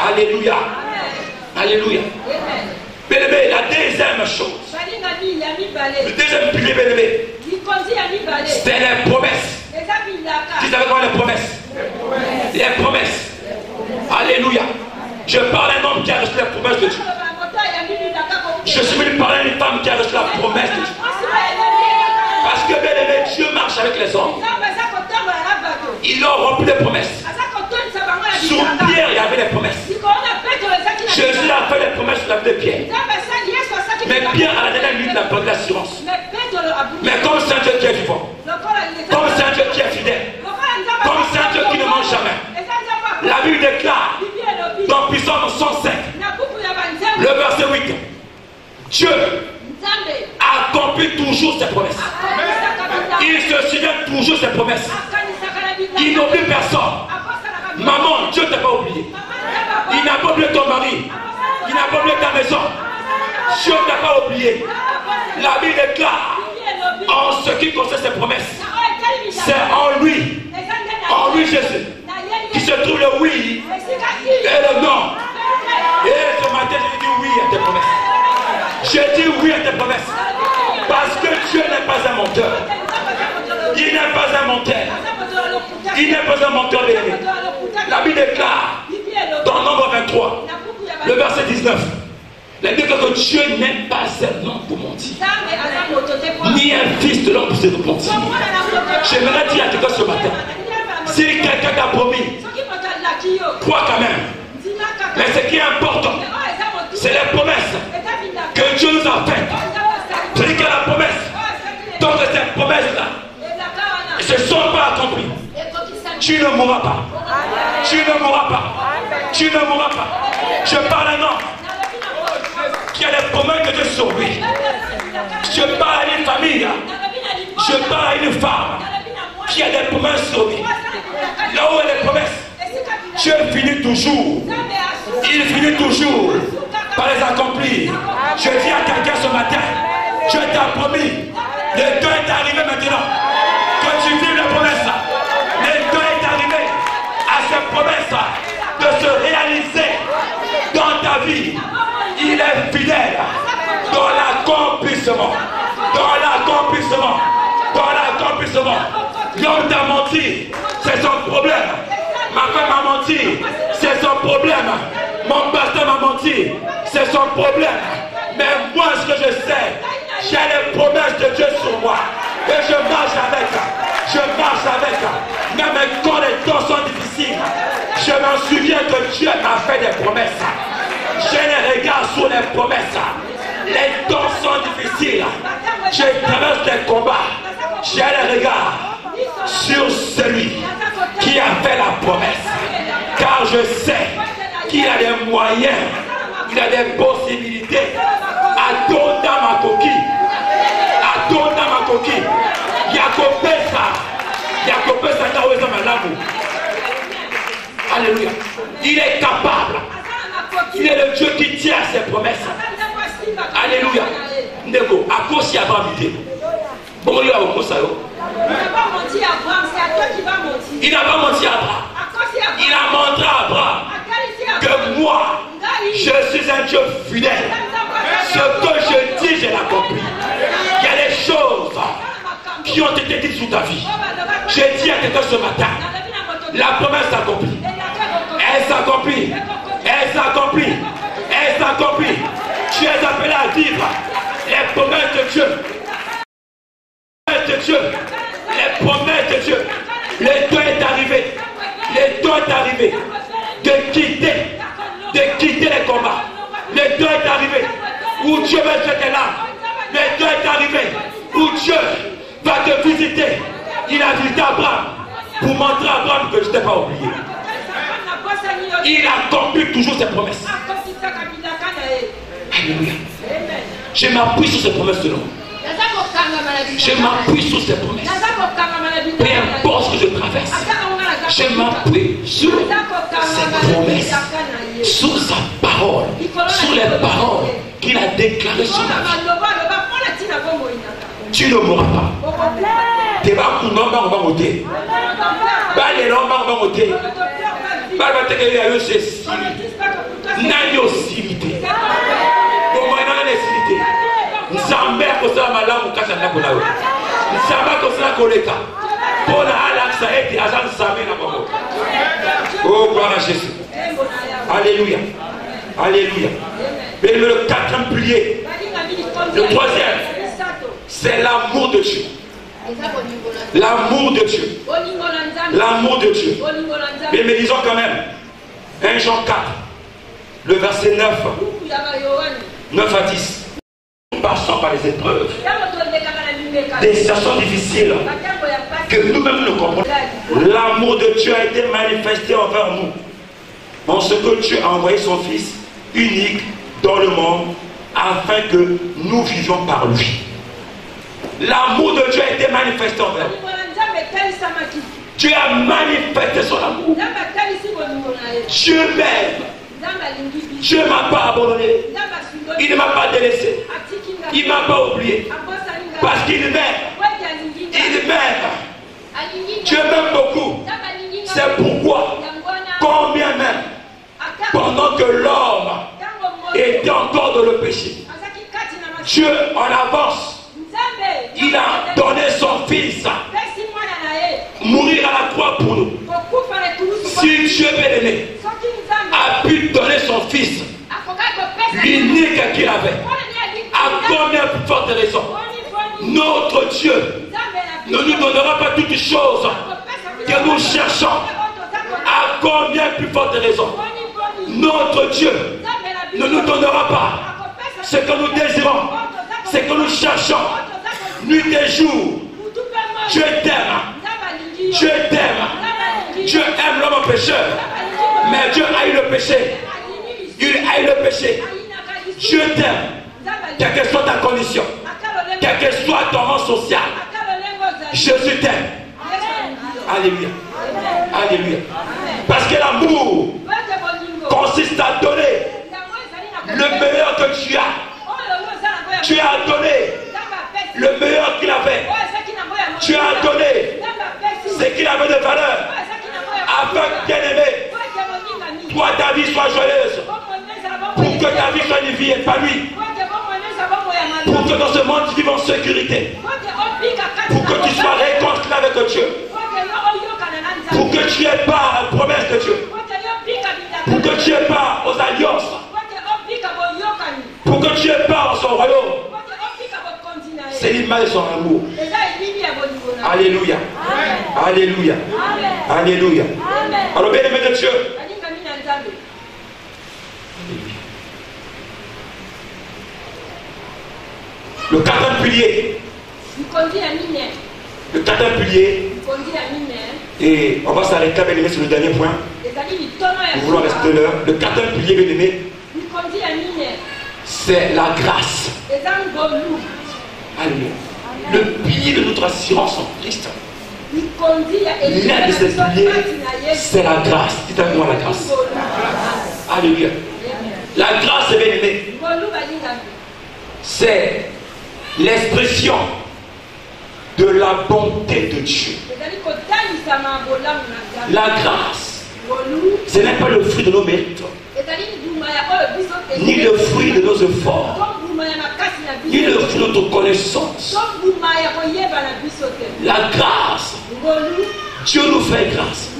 Alléluia. Alléluia. Bien-aimé, la deuxième chose. Le deuxième pilier, bien-aimé, c'est les promesses. Vous savez quoi, les promesses? Les promesses. Alléluia. Je parle d'un homme qui a reçu la promesse de Dieu. Je suis venu parler d'une femme qui a reçu la promesse de Dieu. Parce que bien aimé, Dieu marche avec les hommes. Il leur remplit les promesses. Sur Pierre, il y avait les promesses. Jésus a fait les promesses sur la vie de Pierre. Mais Pierre, à la dernière minute, il a perdu l'assurance. Mais comme c'est un Dieu qui est vivant, comme c'est un Dieu qui est fidèle, comme c'est un Dieu qui ne mange jamais, la Bible déclare dans Psaume 105, le verset 8, Dieu accomplit toujours ses promesses. Il se souvient toujours ses promesses. Il n'oublie personne. Maman, Dieu ne t'a pas oublié. Il n'a pas oublié ton mari. Il n'a pas oublié ta maison. Dieu ne t'a pas oublié. La Bible déclare en ce qui concerne ses promesses, c'est en lui, Jésus, qui se trouve le oui et le non. Et ce matin, je dis oui à tes promesses. Je dis oui à tes promesses. Parce que Dieu n'est pas un menteur. Il n'est pas un menteur. Il n'est pas un menteur, bien aimé. La Bible déclare dans Nombre 23, le verset 19. La Bible déclare que Dieu n'est pas un homme pour mentir, ni un fils de l'homme pour se repentir. J'aimerais dire à quelqu'un ce matin, si quelqu'un t'a promis, crois quand même. Mais ce qui est important, c'est les promesses que Dieu nous a faites. C'est que la promesse, donc ces promesses-là ne se sont pas accomplies. Tu ne mourras pas. Tu ne mourras pas. Tu ne mourras pas. Je parle à un homme qui a les promesses de Dieu sur lui. Je parle à une famille. Je parle à une femme qui a des promesses sur lui. Là où il y a des promesses, Dieu finit toujours. Il finit toujours par les accomplir. Je dis à quelqu'un ce matin, je t'ai promis, le temps est arrivé maintenant que tu vives la promesse. Le temps est arrivé à cette promesse de se réaliser dans ta vie. Il est fidèle dans l'accomplissement. Dans l'accomplissement. Dans l'accomplissement. L'homme t'a menti, c'est son problème. Ma femme m'a menti, c'est son problème. Mon pasteur m'a menti, c'est son problème. Mais moi, ce que je sais, j'ai les promesses de Dieu sur moi. Et je marche avec. Je marche avec. Même quand les temps sont difficiles, je m'en souviens que Dieu m'a fait des promesses. J'ai les regards sur les promesses. Les temps sont difficiles. Je traverse des combats. J'ai les regards sur celui qui a je sais qu'il a des moyens, il a des possibilités. Adonda Makoki. Adonda Makoki. Yakopesa. Yakopesa Kaweza Malamu. Alléluia. Il est capable. Il est le Dieu qui tient ses promesses. Alléluia. Ndeko, à cause il y a pas invité. Bon, il a pas menti à Abraham, c'est à toi qui vas mentir. Il n'a pas menti à Abraham. Il a montré à Abraham que moi, je suis un Dieu fidèle. Ce que je dis, je l'accomplis. Il y a des choses qui ont été dites sous ta vie. J'ai dit à quelqu'un ce matin, la promesse s'accomplit. Elle s'accomplit. Elle s'accomplit. Elle s'accomplit. Tu es appelé à vivre les promesses de Dieu. Les promesses de Dieu. Les promesses de Dieu. Le temps est arrivé. Le temps est arrivé de quitter les combats. Le temps est arrivé où Dieu va jeter l'âme. Le temps est arrivé où Dieu va te visiter. Il a visité Abraham pour montrer à Abraham que je ne t'ai pas oublié. Il accomplit toujours ses promesses. Alléluia. Je m'appuie sur ses promesses de l'homme. Je m'appuie sur ses promesses. Peu importe ce que je traverse, je m'appuie sur ses promesses, sur sa parole, sur les paroles qu'il a déclarées sur la vie. Tu ne mourras pas. Tu vas voter. Oh, gloire à Jésus. Alléluia. Alléluia. Mais le quatrième pilier, le troisième, c'est l'amour de Dieu. L'amour de Dieu. L'amour de Dieu. Mais disons quand même, 1 Jean 4, le verset 9 à 10. Nous passons par les épreuves, des situations difficiles que nous-mêmes ne comprenons. L'amour de Dieu a été manifesté envers nous en ce que Dieu a envoyé son Fils unique dans le monde afin que nous vivions par lui. L'amour de Dieu a été manifesté envers nous. Dieu a manifesté son amour. Dieu m'aime. Dieu ne m'a pas abandonné. Il ne m'a pas délaissé. Il ne m'a pas oublié. Parce qu'il m'aime. Il m'aime. Dieu m'aime beaucoup. C'est pourquoi, combien même, pendant que l'homme était encore dans le péché, Dieu en avance, il a donné son Fils mourir à la croix pour nous. Si Dieu bien-aimé a pu donner son Fils, l'unique qu'il avait, à combien plus forte raison, notre Dieu ne nous donnera pas toutes choses que nous cherchons. À combien plus forte raison, notre Dieu ne nous donnera pas ce que nous désirons, ce que nous cherchons, nuit et jour. Dieu t'aime. Dieu t'aime. Dieu aime l'homme pécheur. Mais Dieu haït le péché. Il haït le péché. Dieu t'aime. Quelle que soit ta condition, quel que soit ton rang social, Jésus t'aime. Alléluia. Alléluia. Parce que l'amour consiste à donner le meilleur que tu as. Tu as donné le meilleur qu'il avait. Tu as donné ce qu'il avait de valeur. Afin que, bien-aimé, toi ta vie soit joyeuse. Pour que ta vie soit une vie épanouie. Pour que dans ce monde tu vives en sécurité. Pour que tu sois réconcilié avec Dieu. Pour que tu aies part à la promesse de Dieu. Pour que tu aies part aux alliances. Pour que tu aies part à son royaume. C'est l'image de son amour. Alléluia. Alléluia. Alléluia. Alors bien aimé de Dieu. Le quatrième pilier. Le quatrième pilier. Et on va s'arrêter bien aimé sur le dernier point. Nous voulons rester là. Le quatrième pilier, bien aimé, c'est la grâce. Alléluia. Le pilier de notre assurance en Christ. L'un de ces piliers, c'est la grâce. Dites avec moi la grâce. Alléluia. La grâce, bien aimé, c'est l'expression de la bonté de Dieu. La grâce, ce n'est pas le fruit de nos mérites, ni le fruit de nos efforts, ni le fruit de notre connaissance. La grâce, Dieu nous fait grâce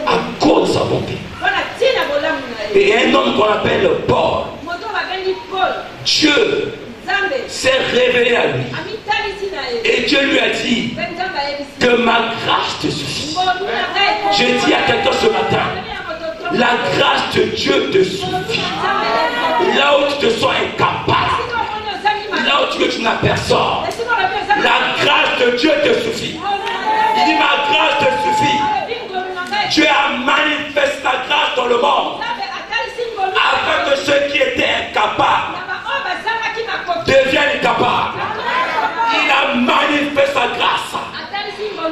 à cause de sa bonté. Et un homme qu'on appelle Paul, Dieu s'est révélé à lui. Et Dieu lui a dit que ma grâce te suffit. Je dis à quelqu'un ce matin, la grâce de Dieu te suffit. Là où tu te sens incapable, là où tu n'as personne, la grâce de Dieu te suffit. Il dit ma grâce te suffit. Dieu a manifesté sa grâce dans le monde afin que ceux qui étaient incapables deviennent capables. Il a manifesté sa grâce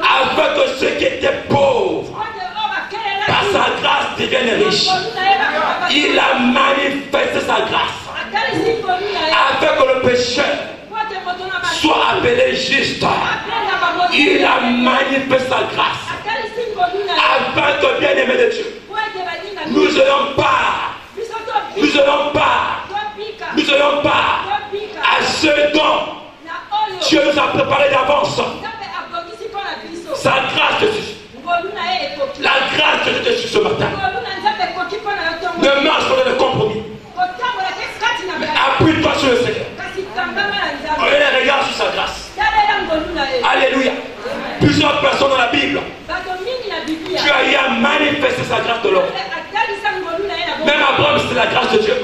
afin que ceux qui étaient pauvres par sa grâce deviennent riches. Il a manifesté sa grâce afin que le pécheur soit appelé juste. Il a manifesté sa grâce afin que, bien aimé de Dieu, nous n'ayons pas à ce dont Dieu nous a préparé d'avance. Sa grâce te suffit. La grâce de Dieu te suffit ce matin. Ne marche pas dans le compromis. Appuie-toi sur le Seigneur. Et regarde sur sa grâce. Alléluia. Plusieurs personnes dans la Bible, Dieu a manifesté sa grâce de l'homme. Même Abraham, c'est la grâce de Dieu.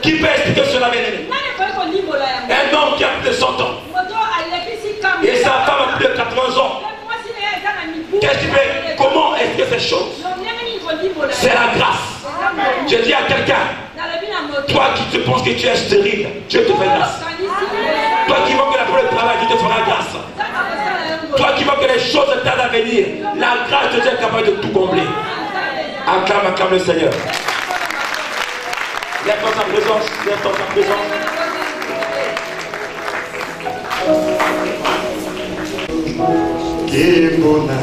Qui peut expliquer cela, bien aimé? Un homme qui a plus de 100 ans et sa femme a plus de 80 ans. Qu'est-ce qu'il fait? Comment expliquer ces choses? C'est la grâce. Je dis à quelqu'un, toi qui te penses que tu es stérile, Dieu te fait grâce. Toi qui vois que la le travail, Dieu te fera grâce. Toi qui vois que les choses tardent à venir, la grâce de Dieu est capable de tout combler. Acclame le Seigneur. Lève-toi sa présence, lève-toi sa présence. Que bona,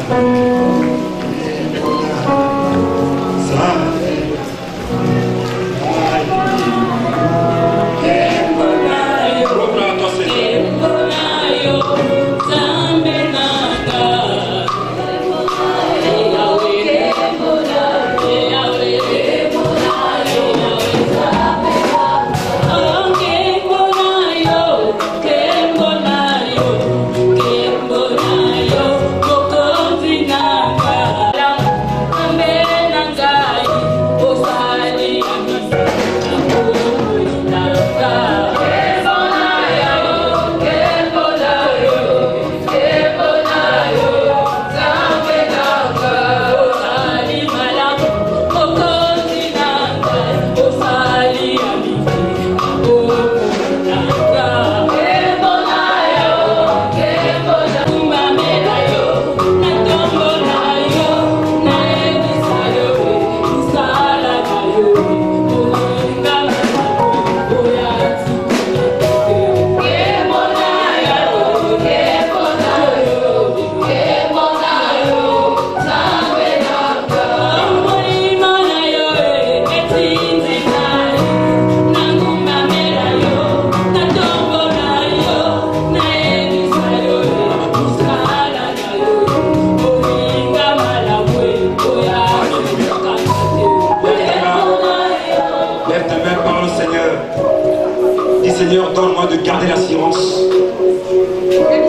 Seigneur, donne-moi de garder l'assurance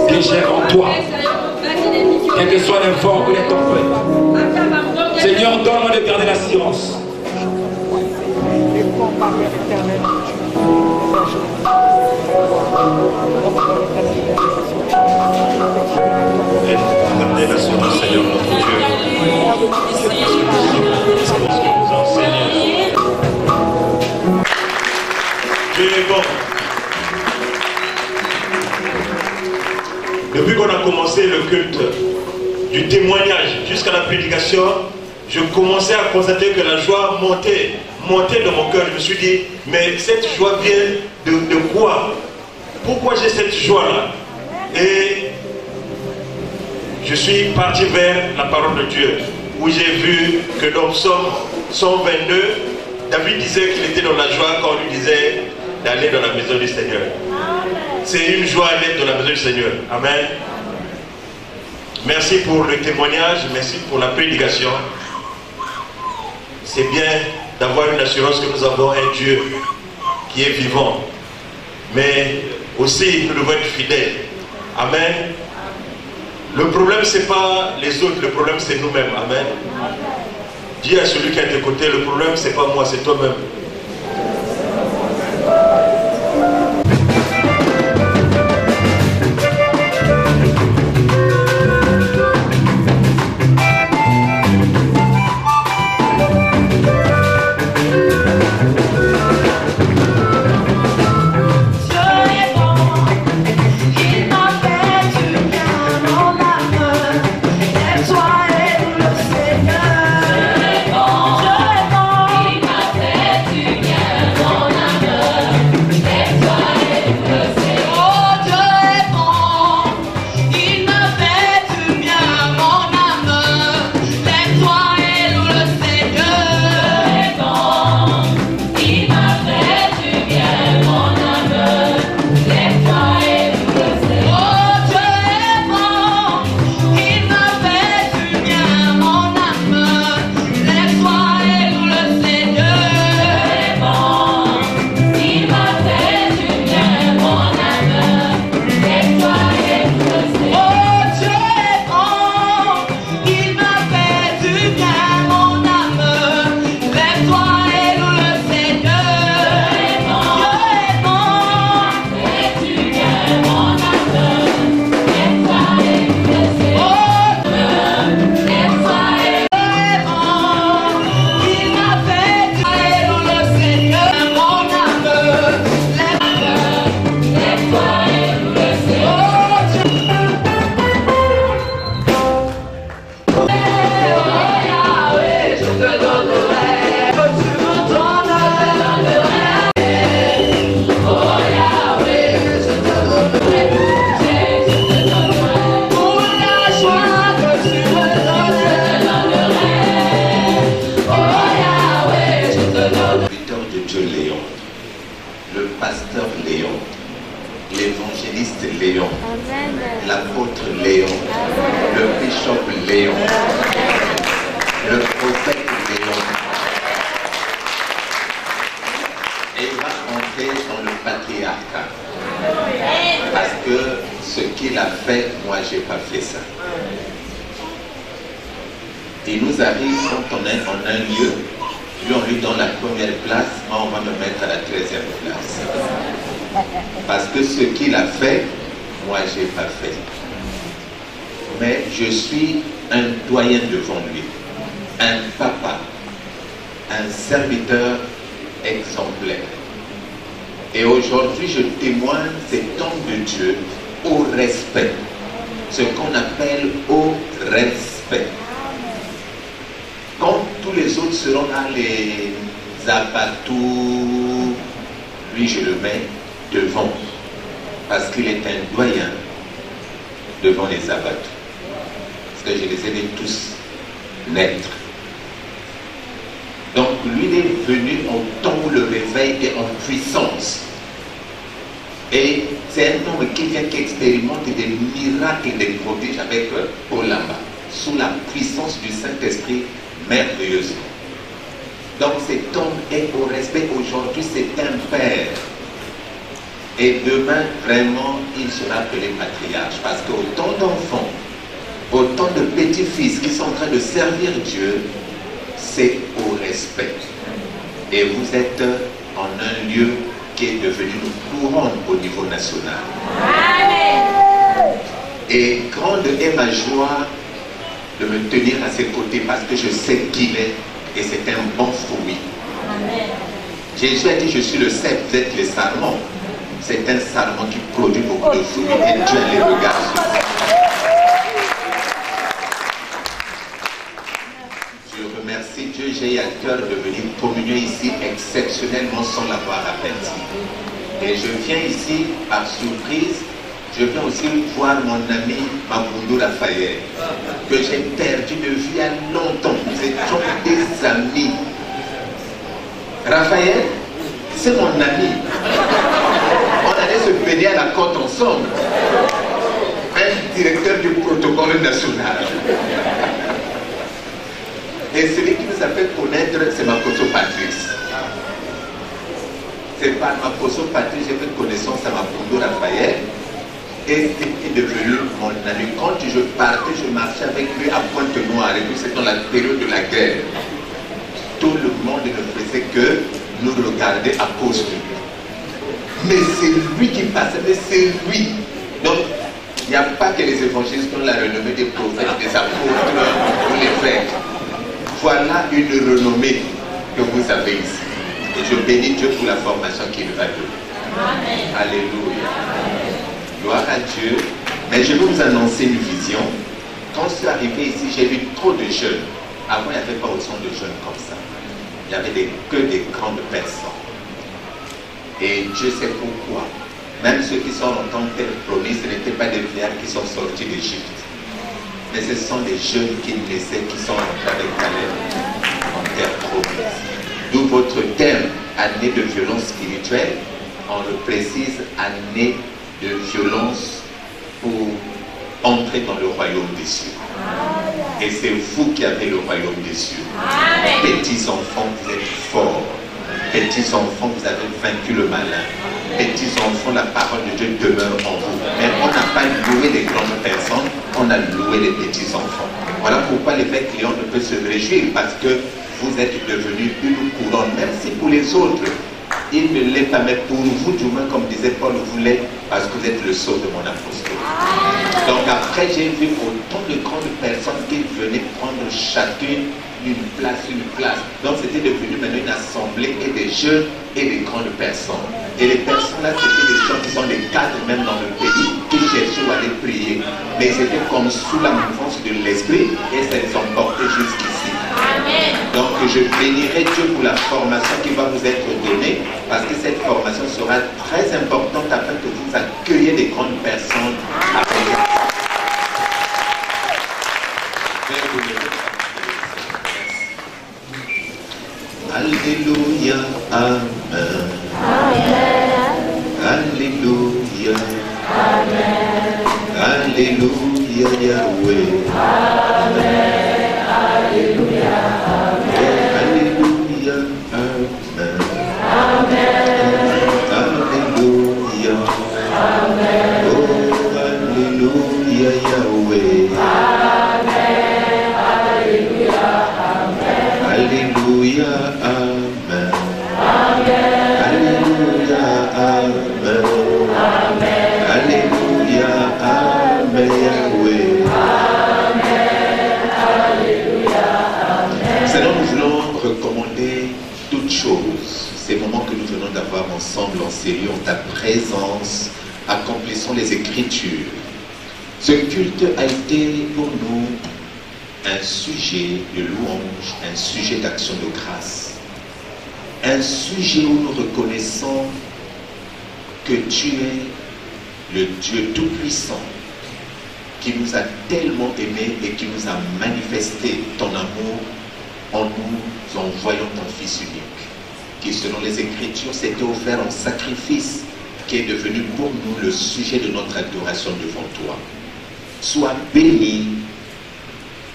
que j'ai en toi, quel que soit le vent ou les tempêtes. Seigneur, donne-moi de garder l'assurance. Gardez l'assurance, Seigneur, notre Dieu. Dieu est bon. Depuis qu'on a commencé le culte du témoignage jusqu'à la prédication, je commençais à constater que la joie montait dans mon cœur. Je me suis dit, mais cette joie vient de quoi? Pourquoi j'ai cette joie-là? Et je suis parti vers la parole de Dieu, où j'ai vu que dans Psaume 122, David disait qu'il était dans la joie quand on lui disait d'aller dans la maison du Seigneur. C'est une joie d'être dans la maison du Seigneur. Amen. Merci pour le témoignage, merci pour la prédication. C'est bien d'avoir une assurance que nous avons un Dieu qui est vivant. Mais aussi, nous devons être fidèles. Amen. Le problème, ce n'est pas les autres, le problème, c'est nous-mêmes. Amen. Dis à celui qui est à tes côtés, le problème, ce n'est pas moi, c'est toi-même. L'apôtre Léon, le bishop Léon, le prophète Léon. Et il va entrer dans le patriarcat. Parce que ce qu'il a fait, moi j'ai pas fait ça. Il nous arrive quand on est en un lieu, lui on lui donne la première place, moi on va me mettre à la 13e place. Parce que ce qu'il a fait, moi j'ai pas fait. Mais je suis un doyen devant lui, un papa, un serviteur exemplaire. Et aujourd'hui je témoigne cet homme de Dieu au respect, ce qu'on appelle au respect. Quand tous les autres seront là, les abattus, lui je le mets devant, parce qu'il est un doyen devant les abattus. Parce que je les ai vus tous naître. Donc lui il est venu au temps où le réveil est en puissance. Et c'est un homme qui vient qui expérimente des miracles et des prodiges avec Olamba, sous la puissance du Saint-Esprit merveilleusement. Donc cet homme est au respect. Aujourd'hui c'est un père. Et demain vraiment il sera appelé patriarche. Parce qu'autant d'enfants, autant de petits-fils qui sont en train de servir Dieu, c'est au respect. Et vous êtes en un lieu qui est devenu une couronne au niveau national. Amen. Et grande est ma joie de me tenir à ses côtés parce que je sais qu'il est et c'est un bon fruit. Amen. Jésus a dit, je suis le cep, vous êtes les sarments. C'est un sarment qui produit beaucoup de fruits et Dieu les regarde. Je remercie Dieu, j'ai à cœur de venir communier ici exceptionnellement sans l'avoir averti. Et je viens ici par surprise. Je viens aussi voir mon ami Maboundou Raphaël, que j'ai perdu de vue il y a longtemps. Nous étions des amis. Raphaël, c'est mon ami. On allait se baigner à la côte ensemble. Un directeur du protocole national. Et celui qui nous a fait connaître, c'est Makoso Patrice. C'est par Makoso Patrice que j'ai fait connaissance à Maboundou Raphaël. Et c'était devenu mon ami. Quand je partais, je marchais avec lui à Pointe-Noire. Et puis c'est dans la période de la guerre. Tout le monde ne faisait que nous regarder à cause de lui. Mais c'est lui qui passait, mais c'est lui. Donc, il n'y a pas que les évangélistes ont la renommée des prophètes, des apôtres ou les frères. Voilà une renommée que vous avez ici. Et je bénis Dieu pour la formation qu'il va donner. Amen. Alléluia. Gloire à Dieu. Mais je vais vous annoncer une vision. Quand je suis arrivé ici, j'ai vu trop de jeunes. Avant, il n'y avait pas autant de jeunes comme ça. Il n'y avait que des grandes personnes. Et Dieu sait pourquoi. Même ceux qui sont en tant que promis, ce n'étaient pas des vieillards qui sont sortis d'Égypte. Mais ce sont des jeunes qui naissaient, qui sont entrés avec Caleb en terre promise. D'où votre thème, année de violence spirituelle, on le précise, année de violence pour entrer dans le royaume des cieux. Et c'est vous qui avez le royaume des cieux. Petits enfants, vous êtes forts. Petits enfants, vous avez vaincu le malin. Petits enfants, la parole de Dieu demeure en vous. Mais on n'a pas loué les grandes personnes, on a loué les petits enfants. Voilà pourquoi l'évêque Léon ne peut se réjouir, parce que vous êtes devenus une couronne, même si pour les autres, il ne l'est pas, mais pour vous, du moins, comme disait Paul, vous l'êtes parce que vous êtes le sceau de mon apostole. Donc après, j'ai vu autant de grandes personnes qui venaient prendre chacune une place. Donc c'était devenu maintenant une assemblée et des jeunes et des grandes personnes. Et les personnes là, c'était des gens qui sont des cadres même dans le pays, qui cherchaient où aller prier. Mais c'était comme sous la mouvance de l'esprit et ça les a portés jusqu'ici. Donc je bénirai Dieu pour la formation qui va vous être donnée, parce que cette formation sera très importante afin que vous accueilliez des grandes personnes avec vous. Alléluia, Amen. Alléluia. Alléluia, Yahweh. Amen. Alléluia. Alléluia, Amen. Alléluia. Oh, Alléluia, Yahweh. Alléluia, Amen. Alléluia, Amen. Alléluia, Amen, Yahweh. Seigneur, nous voulons recommander toutes choses. Ces moments que nous venons d'avoir ensemble en série en ta présence, accomplissons les Écritures. Ce culte a été pour nous un sujet de louange, un sujet d'action de grâce, un sujet où nous reconnaissons que tu es le Dieu Tout-Puissant qui nous a tellement aimés et qui nous a manifesté ton amour en nous envoyant ton Fils unique, qui selon les Écritures s'était offert en sacrifice, qui est devenu pour nous le sujet de notre adoration devant toi. Sois béni,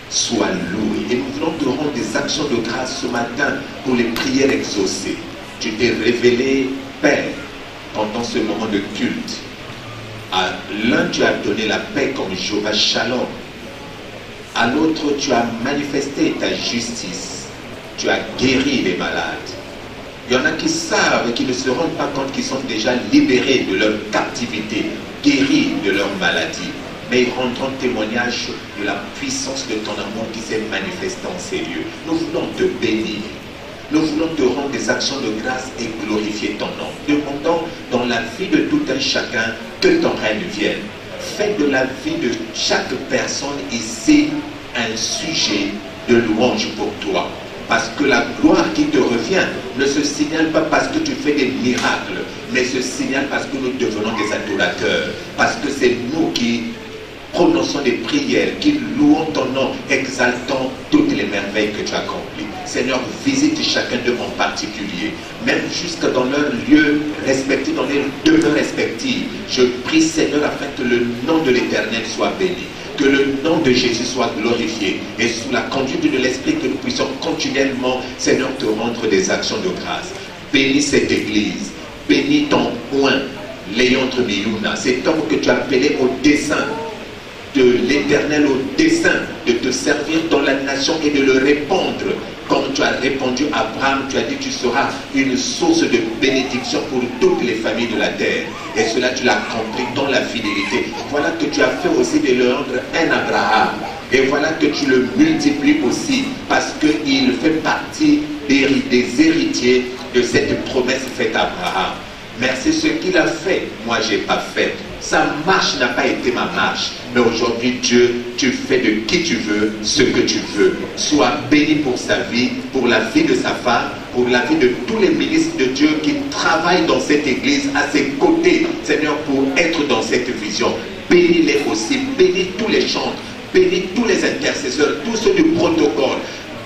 sois loué. Et nous voulons te rendre des actions de grâce ce matin pour les prières exaucées. Tu t'es révélé, Père, pendant ce moment de culte. À l'un, tu as donné la paix comme Jéhovah Shalom. À l'autre, tu as manifesté ta justice. Tu as guéri les malades. Il y en a qui savent et qui ne se rendent pas compte qu'ils sont déjà libérés de leur captivité, guéris de leur maladie. mais ils rendront témoignage de la puissance de ton amour qui s'est manifestée en ces lieux. Nous voulons te bénir. Nous voulons te rendre des actions de grâce et glorifier ton nom. Demandons dans la vie de tout un chacun que ton règne vienne. Fais de la vie de chaque personne ici un sujet de louange pour toi. Parce que la gloire qui te revient ne se signale pas parce que tu fais des miracles, mais se signale parce que nous devenons des adorateurs. Parce que c'est nous qui prononçons des prières, qui louons ton nom, exaltant toutes les merveilles que tu as accomplies. Seigneur, visite chacun d'eux en particulier, même jusque dans leur lieu respectif, dans les demeures respectives. Je prie, Seigneur, afin que le nom de l'Éternel soit béni, que le nom de Jésus soit glorifié, et sous la conduite de l'Esprit, que nous puissions continuellement, Seigneur, te rendre des actions de grâce. Bénis cette Église, bénis ton oint, Léon Tremillouna, cet homme que tu as appelé au dessein de l'Éternel, au dessein de te servir dans la nation et de le répandre. Comme tu as répondu à Abraham, tu as dit tu seras une source de bénédiction pour toutes les familles de la terre. Et cela tu l'as accompli dans la fidélité. Voilà que tu as fait aussi de le rendre un Abraham. Et voilà que tu le multiplies aussi parce qu'il fait partie des héritiers de cette promesse faite à Abraham. Merci, ce qu'il a fait, moi j'ai pas fait. Sa marche n'a pas été ma marche. Mais aujourd'hui, Dieu, tu fais de qui tu veux ce que tu veux. Sois béni pour sa vie, pour la vie de sa femme, pour la vie de tous les ministres de Dieu qui travaillent dans cette église à ses côtés, Seigneur, pour être dans cette vision. Bénis-les aussi, bénis tous les chantres, bénis tous les intercesseurs, tous ceux du protocole,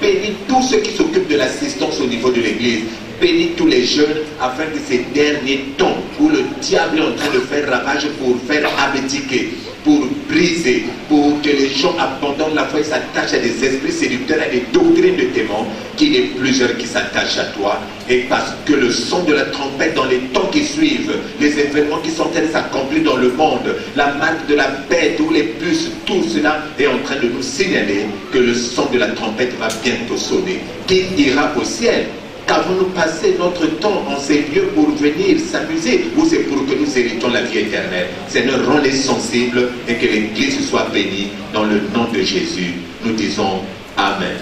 bénis tous ceux qui s'occupent de l'assistance au niveau de l'église. Bénis tous les jeunes afin que ces derniers temps où le diable est en train de faire ravage pour faire abdiquer, pour briser, pour que les gens abandonnent la foi et s'attachent à des esprits séducteurs, à des doctrines de démons, qu'il y ait plusieurs qui s'attachent à toi. Et parce que le son de la trompette dans les temps qui suivent, les événements qui sont en train de s'accomplir dans le monde, la marque de la bête ou les puces, tout cela est en train de nous signaler que le son de la trompette va bientôt sonner. Qui ira au ciel? Qu'avons-nous passé notre temps en ces lieux pour venir s'amuser, ou c'est pour que nous héritons la vie éternelle? Seigneur, rends-les sensibles et que l'Église soit bénie dans le nom de Jésus. Nous disons Amen.